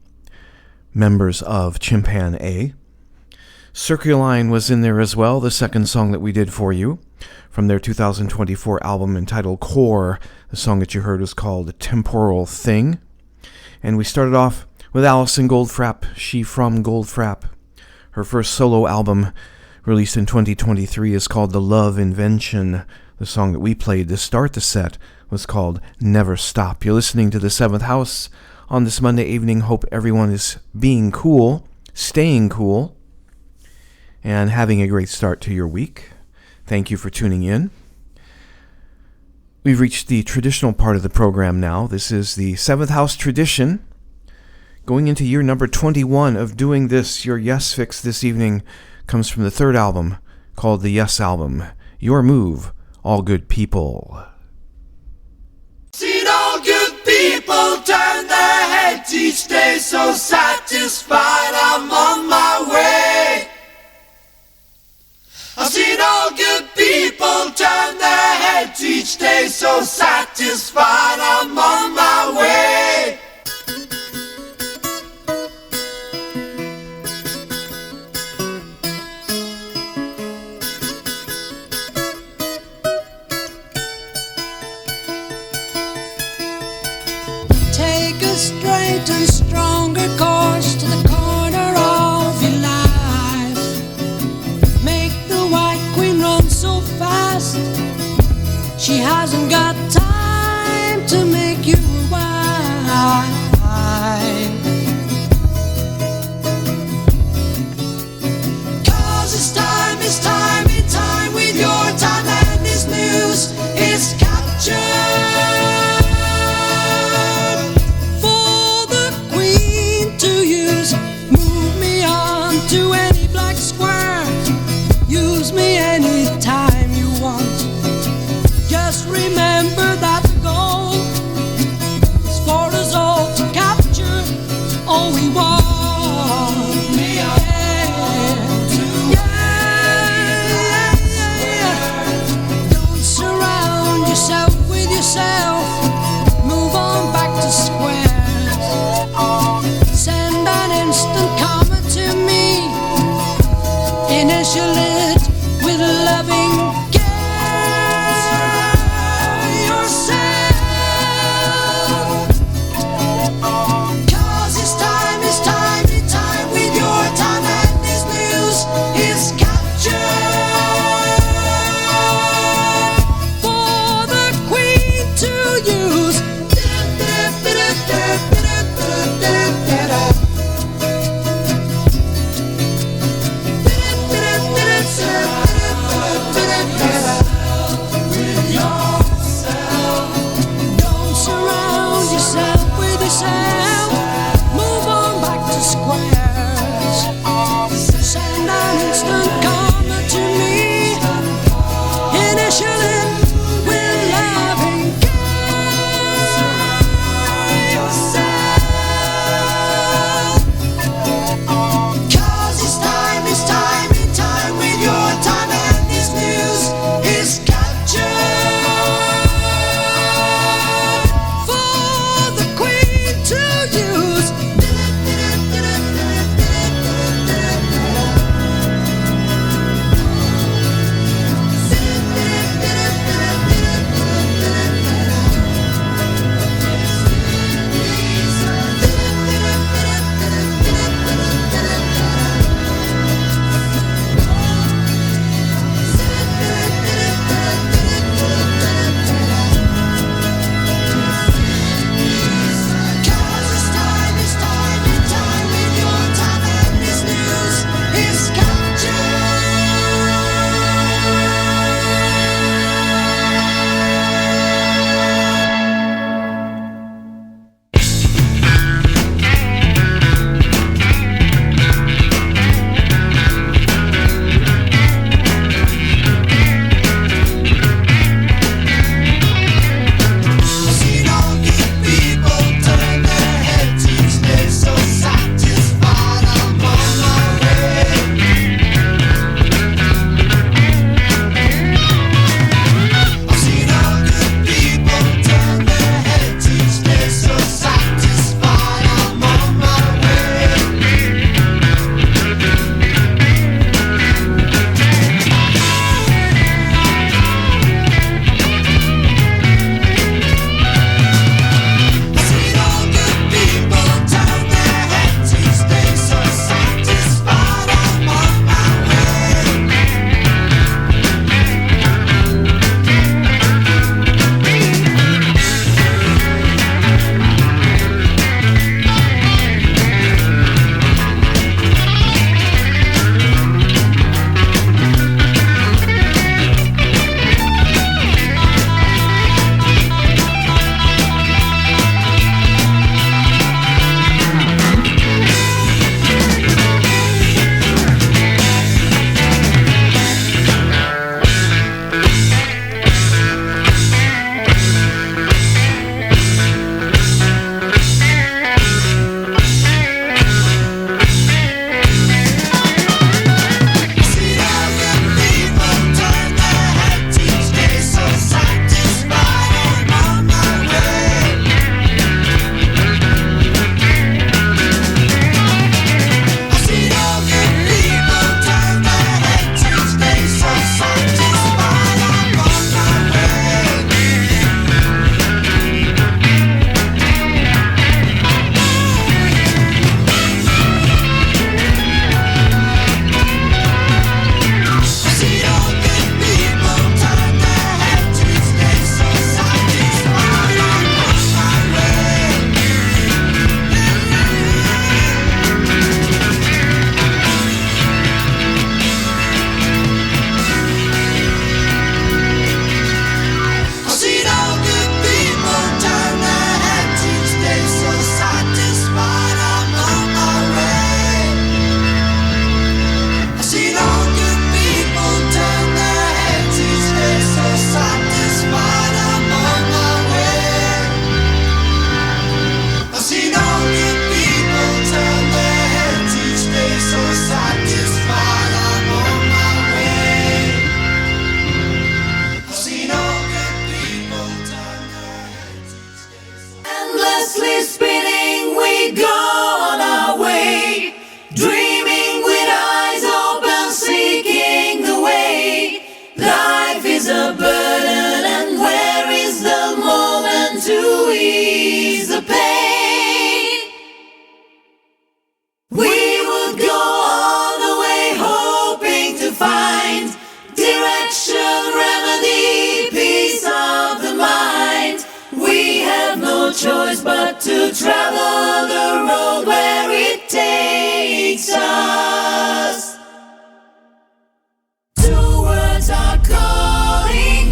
members of Chimpan A. Circuline was in there as well, the second song that we did for you, from their 2024 album entitled Core. The song that you heard was called Temporal Thing. And we started off with Alison Goldfrapp, she from Goldfrapp. Her first solo album, released in 2023, is called The Love Invention. The song that we played to start the set was called NeverStop. You're listening to the 7th House on this Monday evening. Hope everyone is being cool, staying cool, and having a great start to your week. Thank you for tuning in. We've reached the traditional part of the program now. This is the 7th House tradition. Going into year number 21 of doing this, your Yes Fix this evening comes from the third album called The Yes Album. Your Move, All Good People. Seen all good people turn their heads each day, so satisfied I'm on my way. I've seen all good people turn their heads each day, so satisfied I'm on my way. Take a straight and stronger course to the corner of your life. Make the White Queen run so fast, she hasn't got time to make you a wife. Cause it's time with your time, and this news is captured. To any black square, use me anytime you want. Just remember that the goal is for us all to capture all we want. Don't surround yourself with yourself. Move on back to squares. Send an instant comment to me. Initial it with loving care yourself. Cause it's time with your time, and this news is captured for the Queen to use. a burden, and where is the moment to ease the pain? We would go all the way, hoping to find direction, remedy, peace of the mind. We have no choice but to travel the road where it takes us. Two words are calling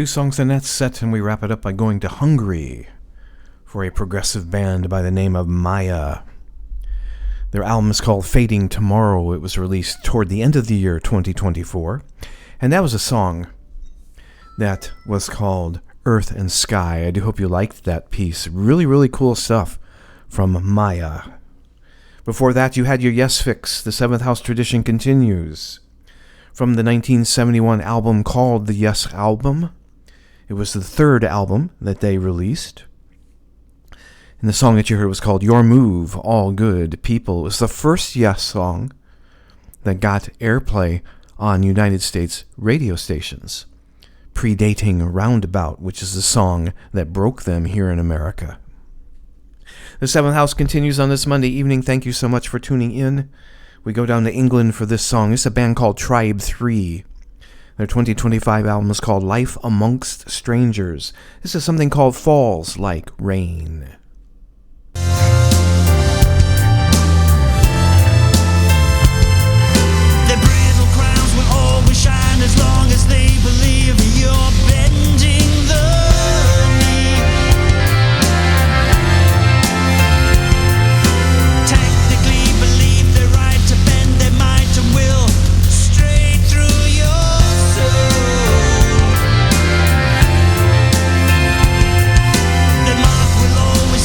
Two songs in that set, and we wrap it up by going to Hungary for a progressive band by the name of Maya. Their album is called Fading Tomorrow. It was released toward the end of the year 2024, and that was a song that was called Earth and Sky. I do hope you liked that piece. Really, really cool stuff from Maya. Before that, you had your Yes Fix. The Seventh House tradition continues. From the 1971 album called The Yes Album. It was the third album that they released. And the song that you heard was called Your Move, All Good People. It was the first Yes song that got airplay on United States radio stations, predating Roundabout, which is the song that broke them here in America. The Seventh House continues on this Monday evening. Thank you so much for tuning in. We go down to England for this song. It's a band called Tribe 3. Their 2025 album is called Life Amongst Strangers. This is something called Falls Like Rain. Their brittle crowns will always shine as long as they believe you're bending the knee. Technically believe they're right to bend their might and will straight through your soul. Their mark will always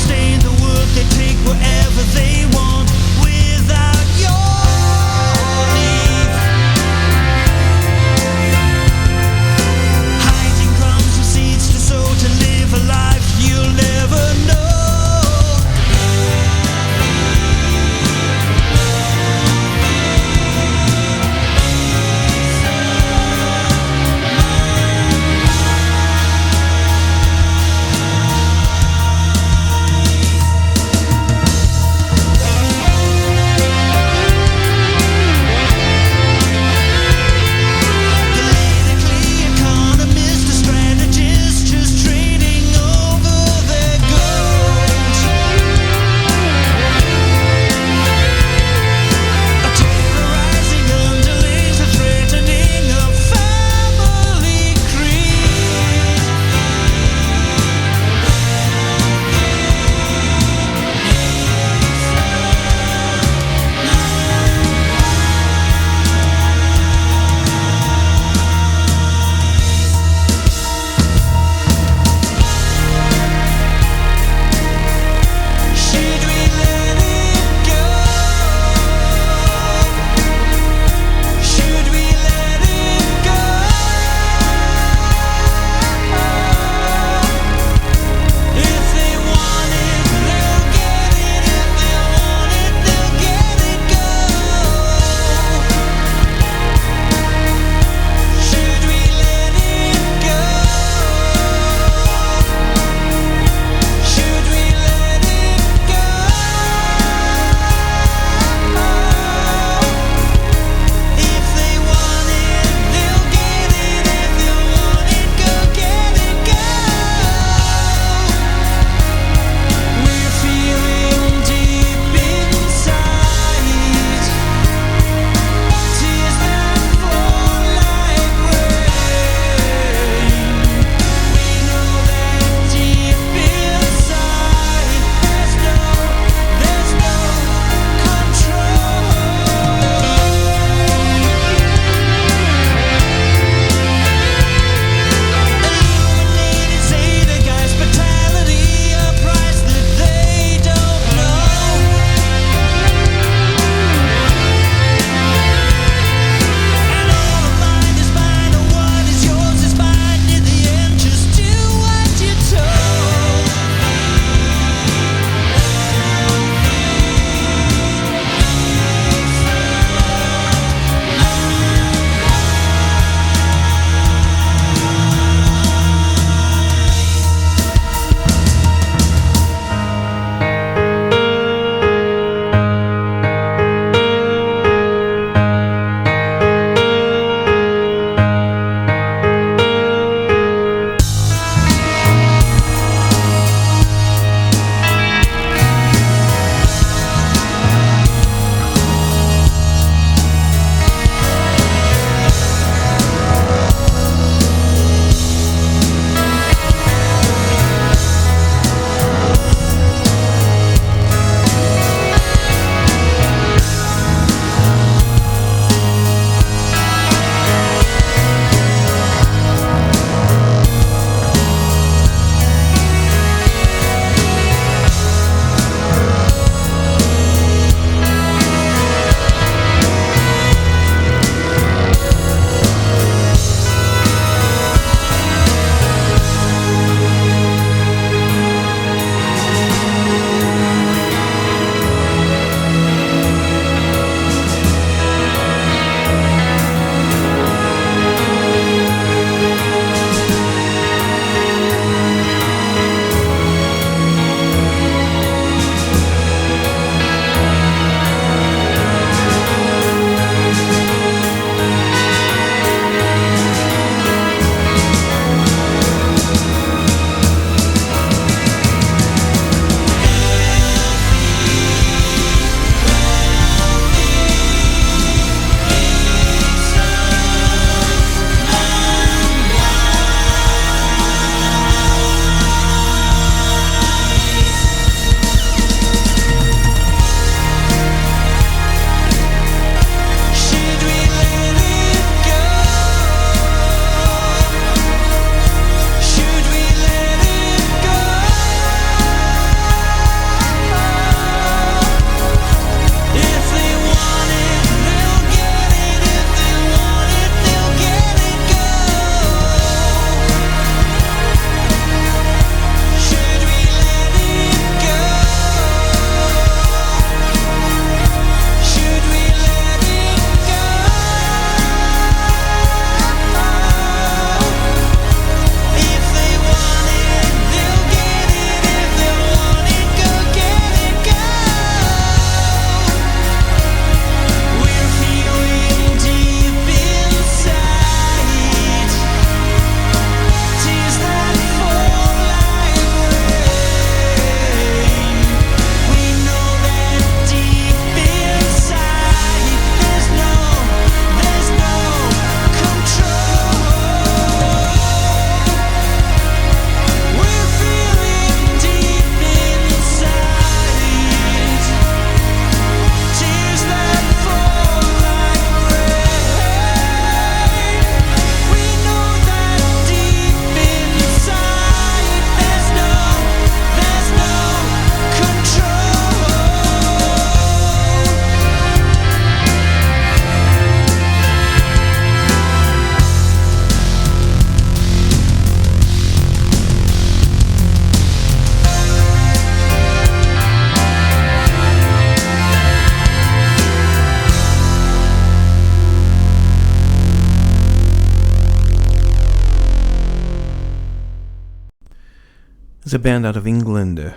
There's a band out of England,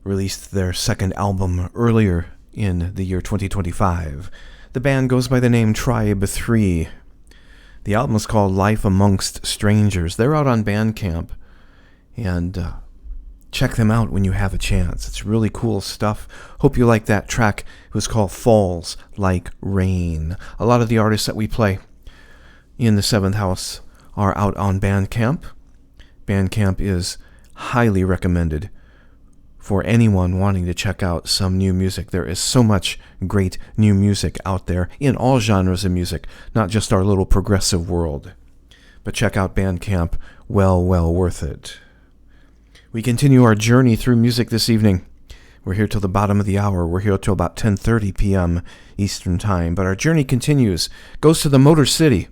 released their second album earlier in the year 2025. The band goes by the name Tribe 3. The album is called Life Amongst Strangers. They're out on Bandcamp, and check them out when you have a chance. It's really cool stuff. Hope you like that track. It was called Falls Like Rain. A lot of the artists that we play in the 7th House are out on Bandcamp. Bandcamp is highly recommended for anyone wanting to check out some new music. There is so much great new music out there in all genres of music, not just our little progressive world. But check out Bandcamp, well worth it. We continue our journey through music this evening. We're here till the bottom of the hour. We're here till about 10:30 p.m. Eastern Time. But our journey continues, goes to the Motor City.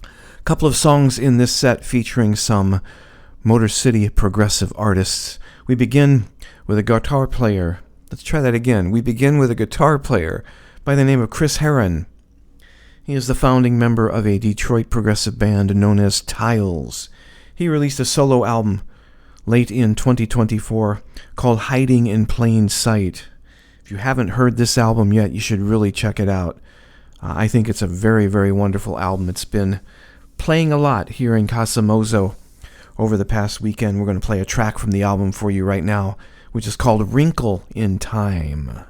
A couple of songs in this set featuring some Motor City progressive artists. We begin with a guitar player. Let's try that again. We begin with a guitar player by the name of Chris Herin. He is the founding member of a Detroit progressive band known as Tiles. He released a solo album late in 2024 called Hiding in Plain Sight. If you haven't heard this album yet, you should really check it out. I think it's a very wonderful album. It's been playing a lot here in Casamozo over the past weekend. We're going to play a track from the album for you right now, which is called Wrinkle in Time.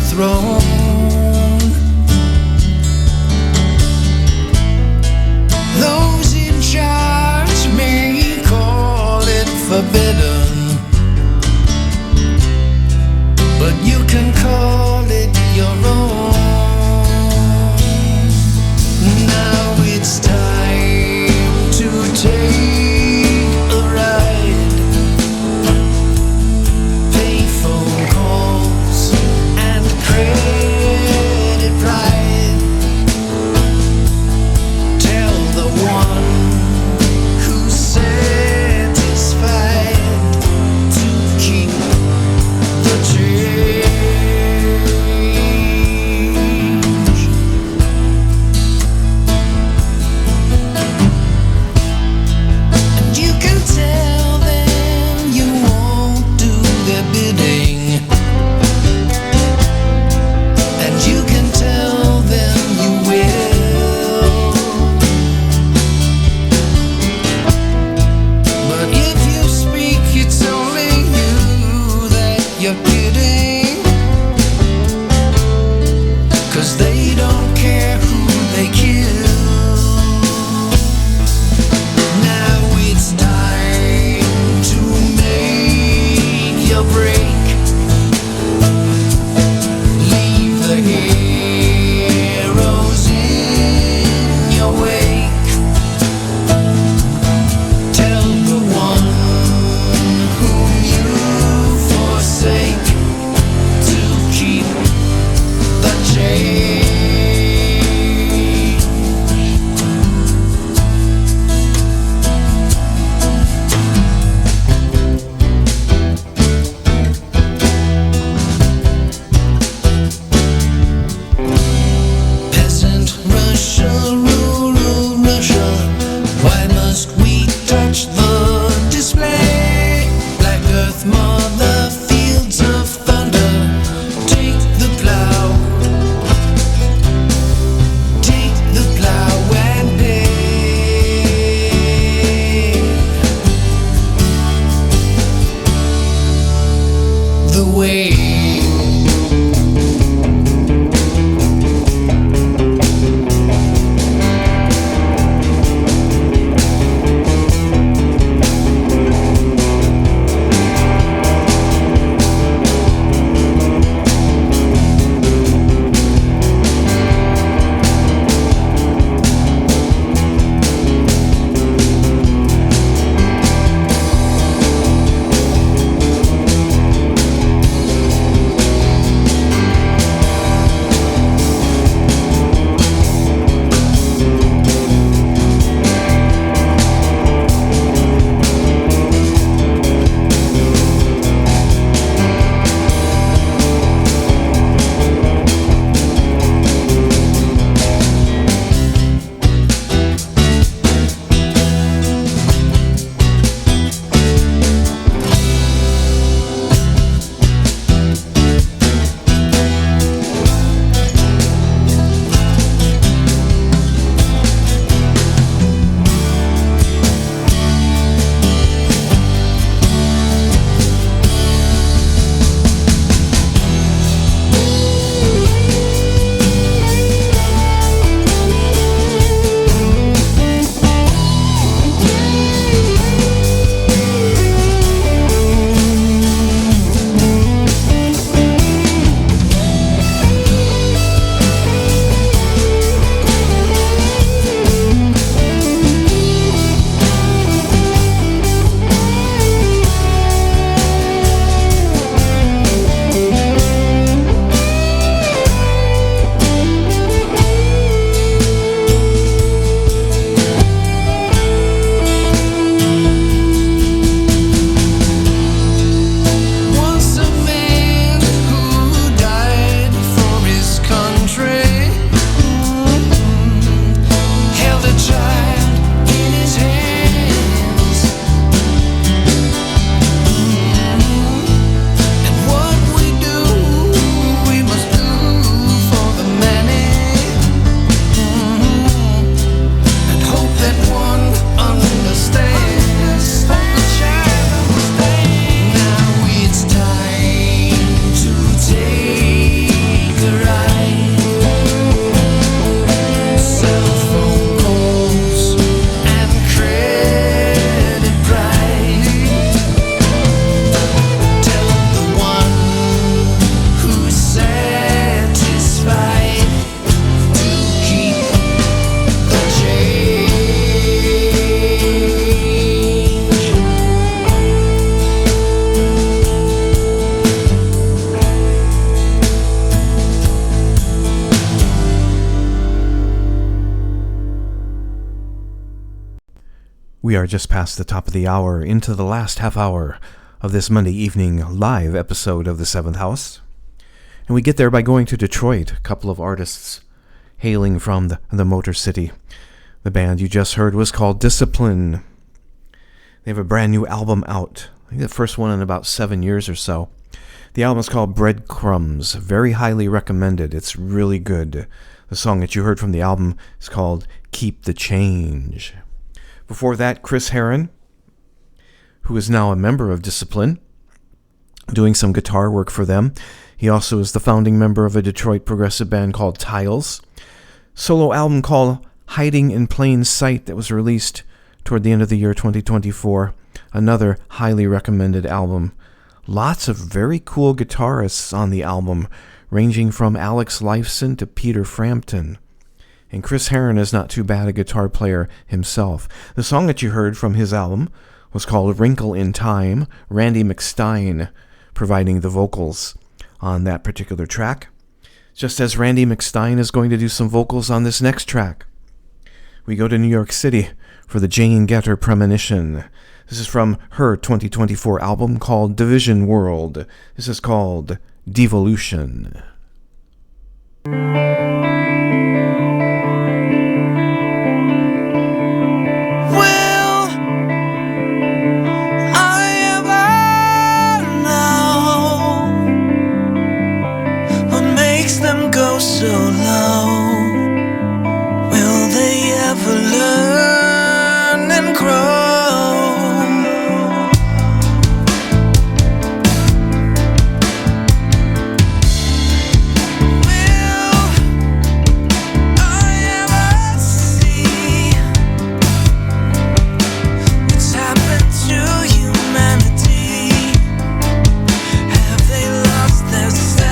throne. Those in charge may call it forbidden, but you can call it your own. Now it's time to take a ride, pay phone calls and credit We are just past the top of the hour, into the last half hour of this Monday evening live episode of the 7th House. And we get there by going to Detroit, a couple of artists hailing from the Motor City. The band you just heard was called Discipline. They have a brand new album out. I think the first one in about 7 years or so. The album is called Breadcrumbs. Very highly recommended. It's really good. The song that you heard from the album is called Keep the Change. Before that, Chris Herin, who is now a member of Discipline, doing some guitar work for them. He also is the founding member of a Detroit progressive band called Tiles. Solo album called Hiding in Plain Sight that was released toward the end of the year 2024. Another highly recommended album. Lots of very cool guitarists on the album, ranging from Alex Lifeson to Peter Frampton. And Chris Herin is not too bad a guitar player himself. The song that you heard from his album was called Wrinkle in Time. Randy McStein providing the vocals on that particular track. Just as Randy McStein is going to do some vocals on this next track. We go to New York City for the Jane Getter Premonition. This is from her 2024 album called Division World. This is called Devolution. So low, will they ever learn and grow? Will I ever see what's happened to humanity? Have they lost their sanity?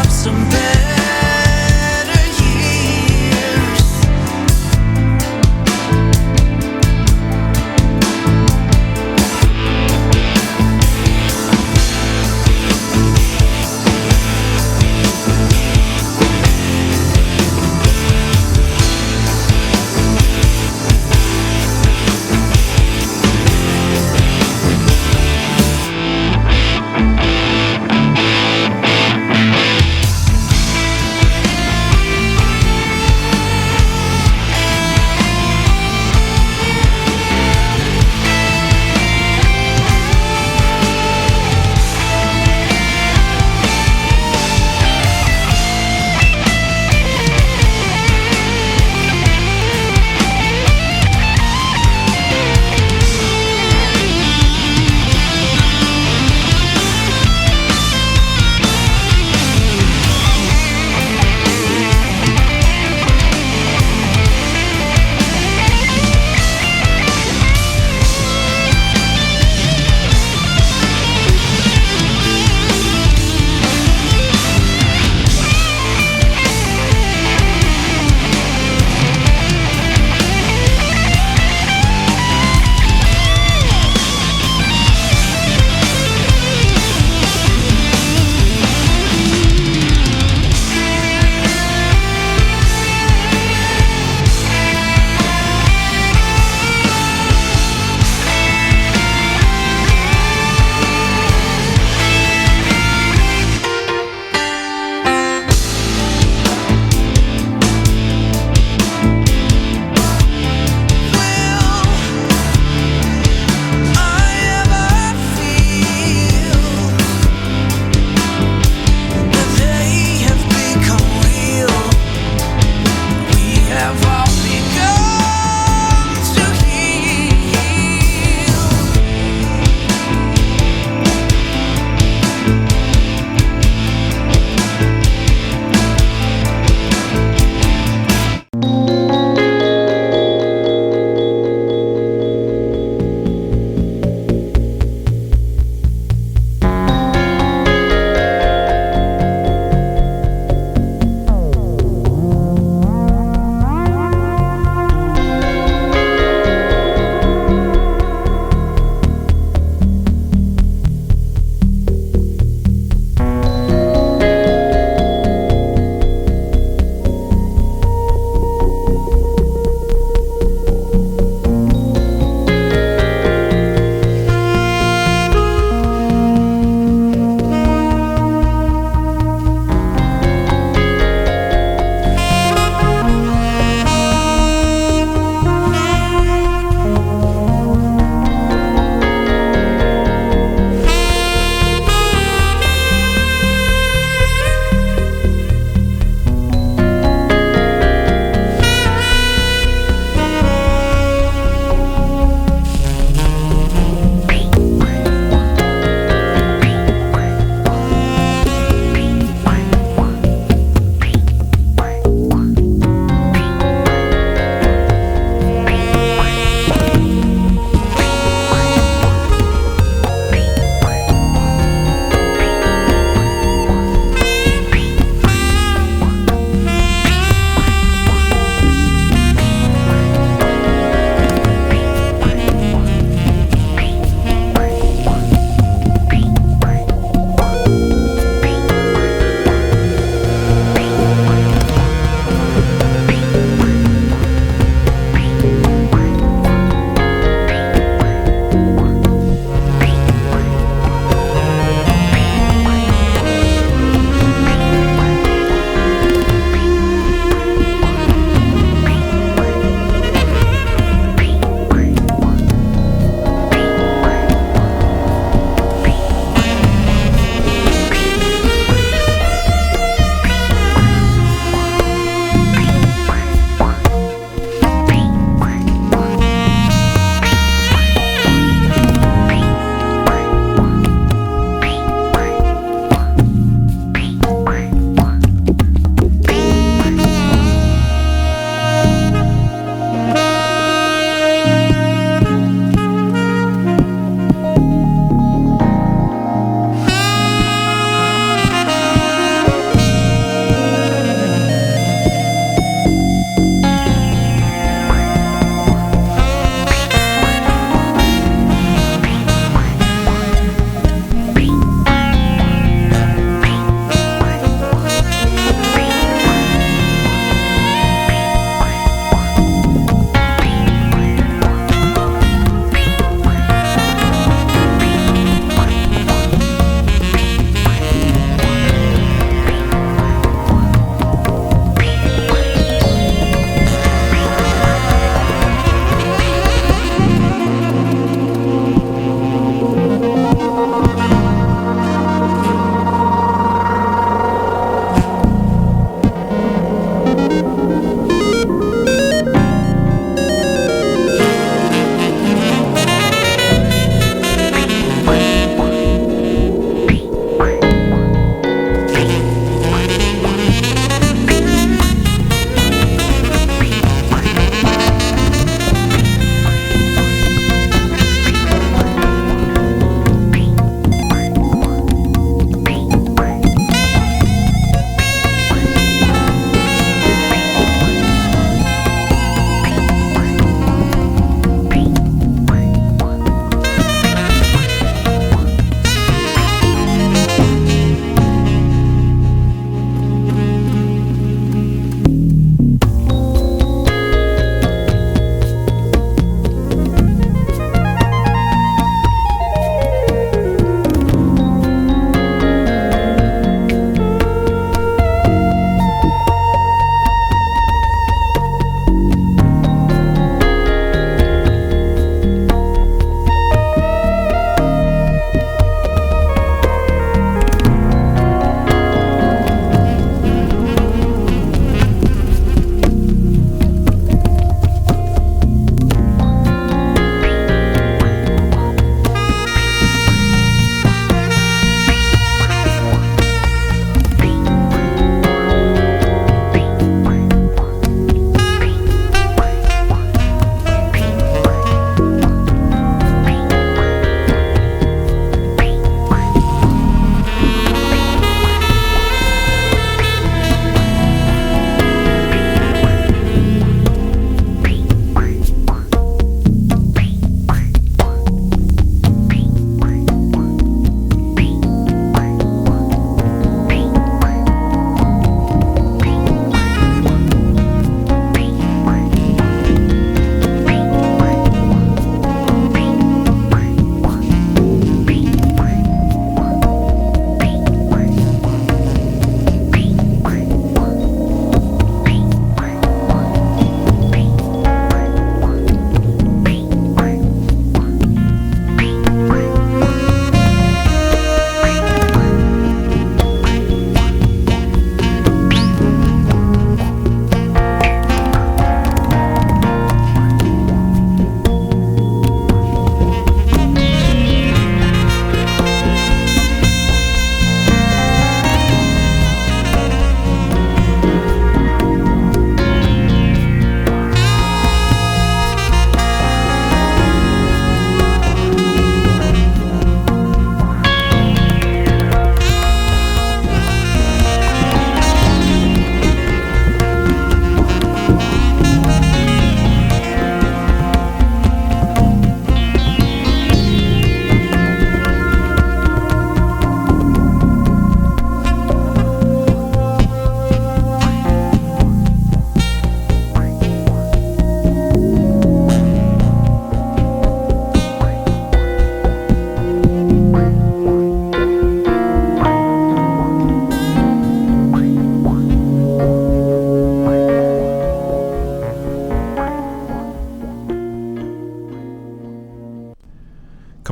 Some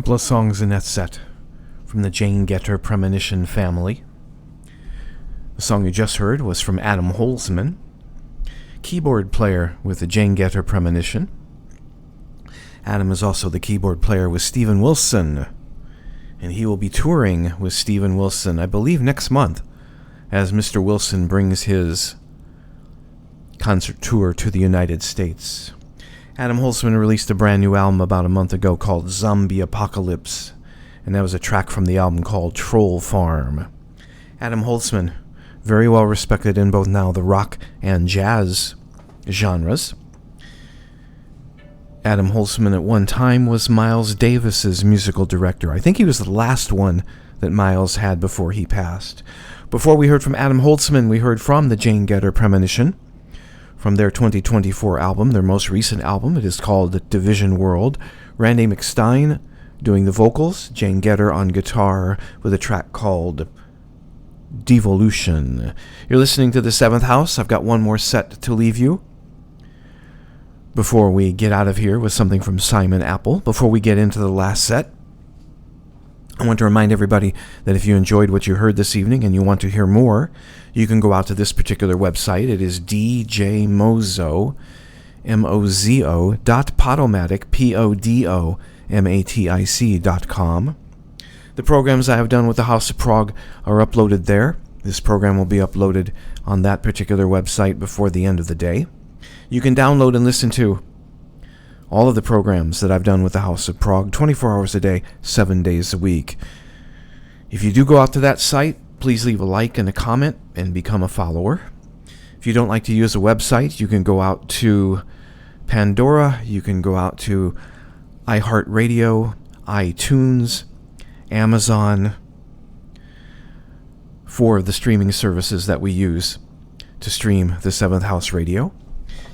couple of songs in that set from the Jane Getter Premonition family. The song you just heard was from Adam Holzman, keyboard player with the Jane Getter Premonition. Adam is also the keyboard player with Steven Wilson, and he will be touring with Steven Wilson, I believe, next month, as Mr. Wilson brings his concert tour to the United States. Adam Holzman released a brand new album about a month ago called Zombie Apocalypse, and that was a track from the album called Troll Farm. Adam Holzman, very well respected in both now the rock and jazz genres. Adam Holzman at one time was Miles Davis's musical director. I think he was the last one that Miles had before he passed. Before we heard from Adam Holzman, we heard from the Jane Getter Premonition, from their 2024 album, their most recent album. It is called Division World. Randy McStein doing the vocals, Jane Getter on guitar with a track called Devolution. You're listening to the Seventh House. I've got one more set to leave you before we get out of here with something from Simon Apple. Before we get into the last set, I want to remind everybody that if you enjoyed what you heard this evening and you want to hear more, you can go out to this particular website. It is djmozo, mozo.podomatic, podomatic.com. The programs I have done with the House of Prog are uploaded there. This program will be uploaded on that particular website before the end of the day. You can download and listen to all of the programs that I've done with the House of Prog 24 hours a day, 7 days a week. If you do go out to that site, please leave a like and a comment and become a follower. If you don't like to use a website, you can go out to Pandora, you can go out to iHeartRadio, iTunes, Amazon, for the streaming services that we use to stream the Seventh House Radio.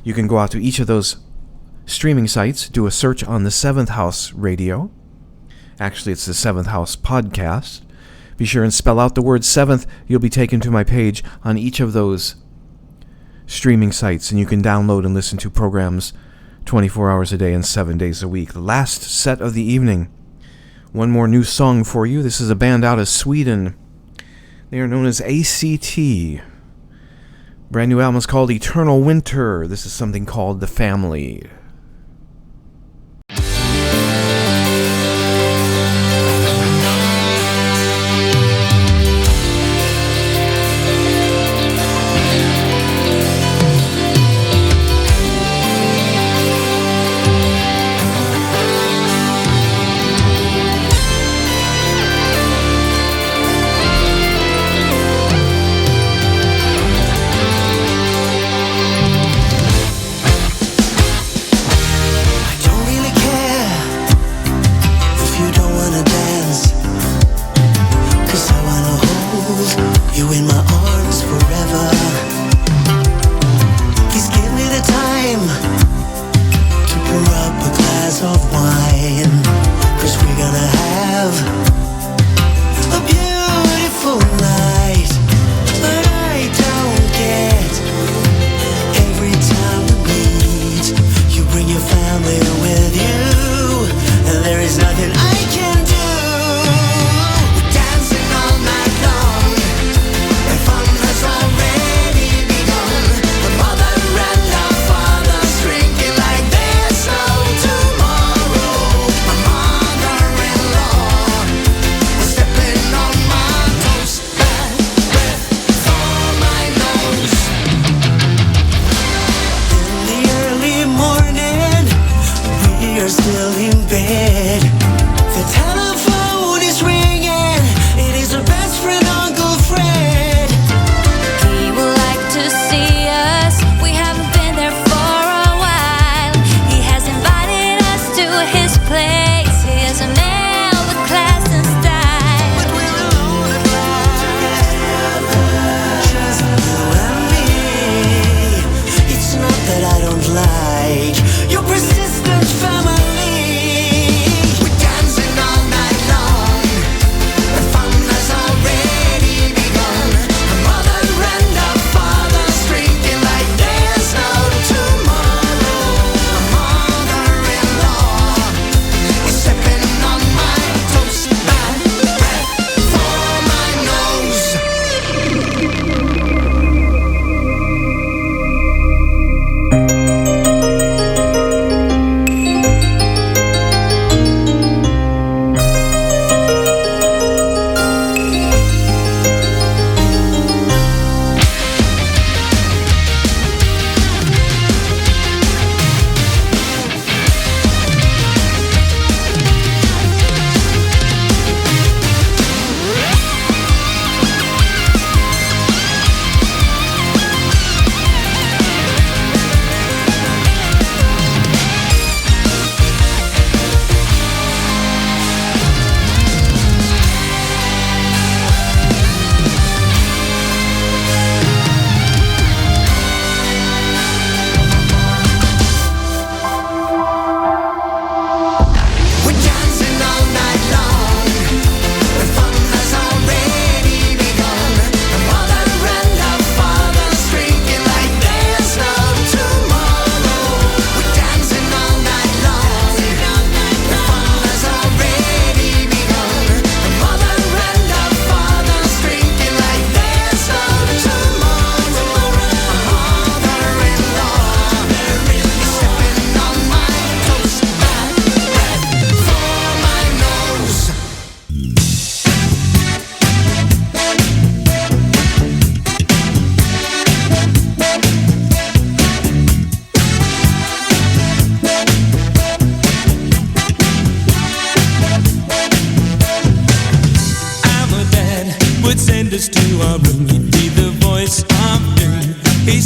You can go out to each of those streaming sites, do a search on the Seventh House Radio. Actually, it's the Seventh House Podcast. Be sure and spell out the word seventh. You'll be taken to my page on each of those streaming sites, and you can download and listen to programs 24 hours a day and 7 days a week. The last set of the evening. One more new song for you. This is a band out of Sweden. They are known as A.C.T. Brand new album is called Eternal Winter. This is something called The Family.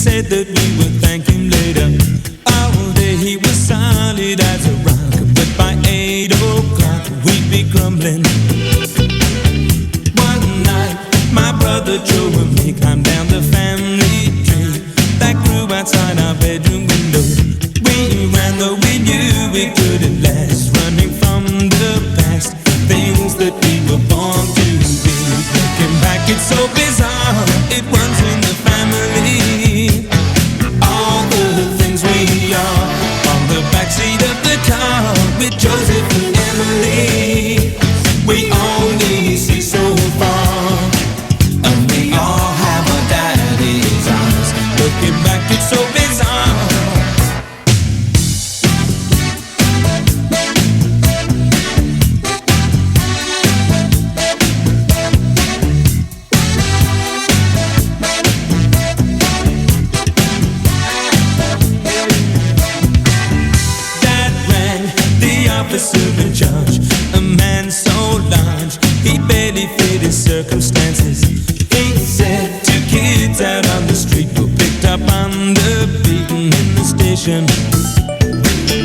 said that we would thank him later. All day he was solid as a rock, but by 8 o'clock we'd be grumbling. One night my brother Joe and me climbed down the family tree that grew outside our bedroom window. We ran though we knew we couldn't last, running from the past, things that we were born to be. Looking back it's so bizarre, it runs in the family. All the things we are on the backseat of the car with Joseph and Emily. We only see so far, and we all have our daddy's eyes. Looking back it's so bizarre. Officer in charge, a man so large he barely fit his circumstances. He said 2 kids out on the street were picked up on the beaten in the station.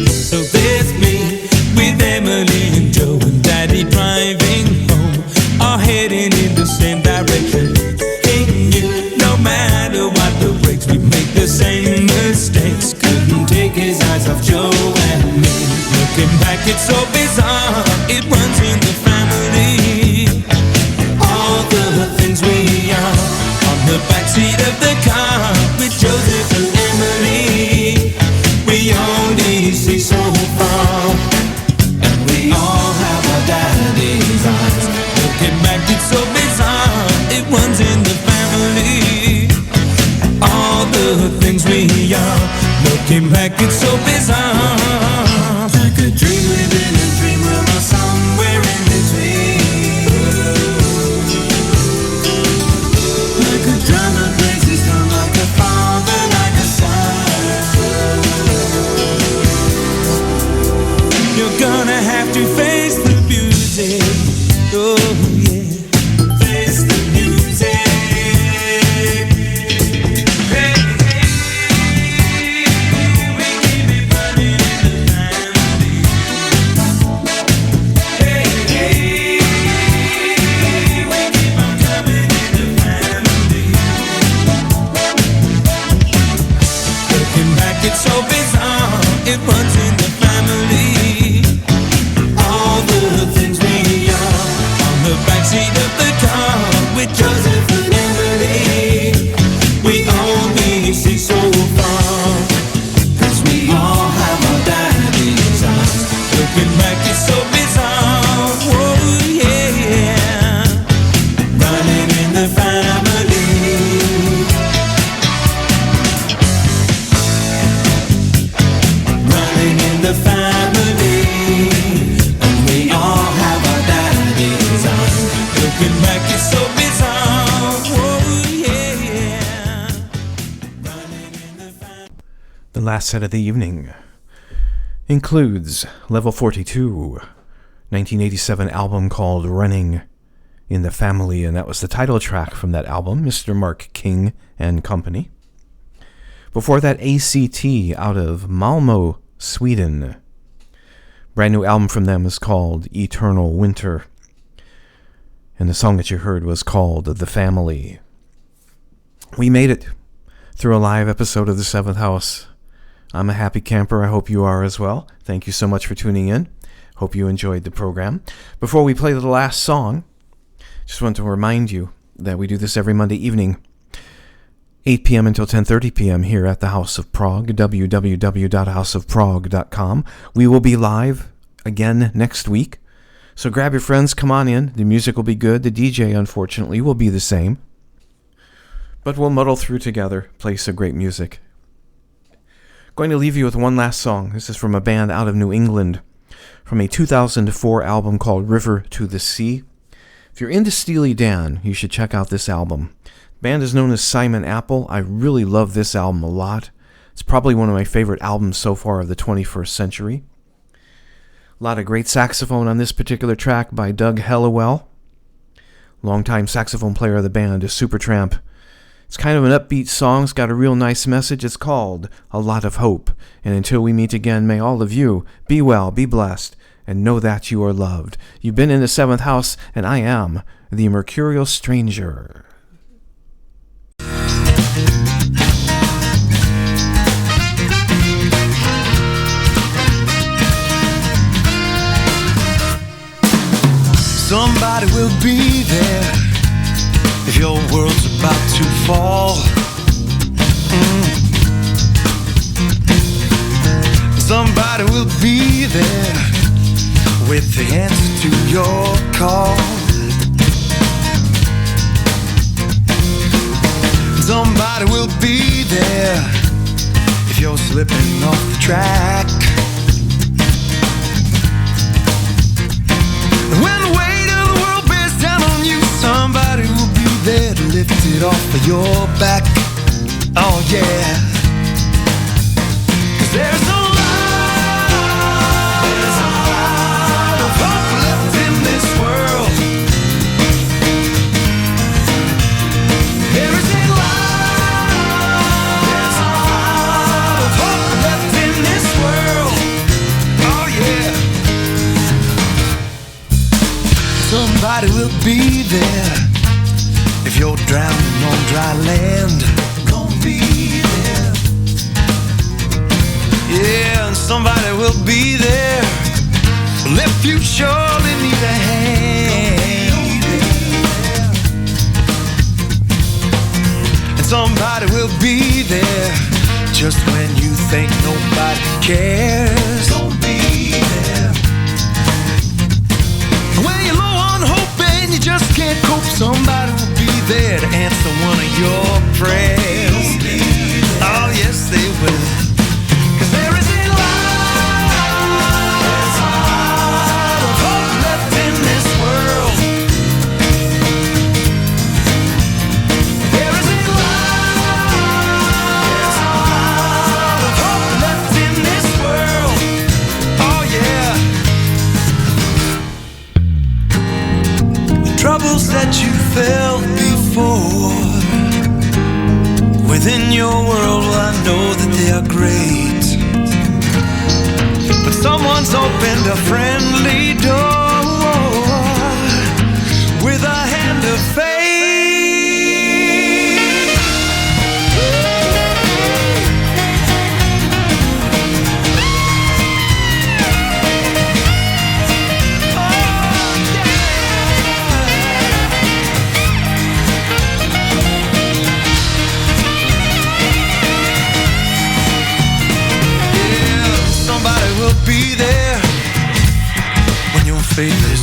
So there's me with Emily and Joe and Daddy driving home, all heading in the same direction. He knew no matter what the brakes, we'd make the same mistakes. Couldn't take his eyes off Joe and me. Looking back it's so bizarre, it runs in the family. All the things we are on the backseat of the car with Joseph and Emily. We only see so far, and we all have our daddy's eyes. Looking back it's so bizarre, it runs in the family. All the things we are, looking back it's so bizarre. Like a dream within a dream world or somewhere in between. Like a drama plays its drum, like a father, like a son. You're gonna have to face the music. Oh yeah, face the music. It's so bizarre, it runs in the family. All the things we are on the backseat of the car with Joseph and Emily. We only see so far, 'cause we all have our daddy's eyes. Looking back it's so bizarre, oh yeah. Running in the family. The family, and we all have our daddy's eyes. Looking back it's so bizarre, oh yeah. Running in the family. The last set of the evening includes Level 42, 1987 album called Running in the Family, and that was the title track from that album, Mr. Mark King and Company. Before that, A.C.T out of Malmo, Sweden. Brand new album from them is called Eternal Winter. And the song that you heard was called The Family. We made it through a live episode of The Seventh House. I'm a happy camper. I hope you are as well. Thank you so much for tuning in. Hope you enjoyed the program. Before we play the last song, just want to remind you that we do this every Monday evening, 8 p.m. until 10:30 p.m. here at the House of Prague, www.houseofprague.com. We will be live again next week, so grab your friends, come on in. The music will be good. The DJ, unfortunately, will be the same, but we'll muddle through together, play some great music. Going to leave you with one last song. This is from a band out of New England, from a 2004 album called River to the Sea. If you're into Steely Dan, you should check out this album. Band is known as Simon Apple. I really love this album a lot. It's probably one of my favorite albums so far of the 21st century. A lot of great saxophone on this particular track by Doug Hellewell. Longtime saxophone player of the band is Supertramp It's kind of an upbeat song. It's got a real nice message. It's called A Lot of Hope. And until we meet again, may all of you be well, be blessed, and know that you are loved. You've been in the 7th house, and I am the Mercurial Stranger. Somebody will be there if your world's about to fall. Somebody will be there with the answer to your call. Somebody will be there if you're slipping off the track. When the weight of the world bears down on you, somebody will be there to lift it off of your back. Oh yeah. 'Cause there's a lot of hope left in this world. There is a lot of hope left in this world. Oh yeah. Somebody will be there if you're drowning on dry land. Gonna be there. Yeah, and somebody will be there if you surely need a hand. And somebody will be there just when you think nobody cares. Gonna be there. When you're low on hope and you just can't cope, somebody will be there to answer one of your prayers. Oh yes they will. 'Cause there is a lot of hope left in this world. There is a lot of hope left in this world. Oh yeah. The troubles that you felt before within your world, well, I know that they are great, but someone's opened a friendly door with a hand of faith. Be there when your faith is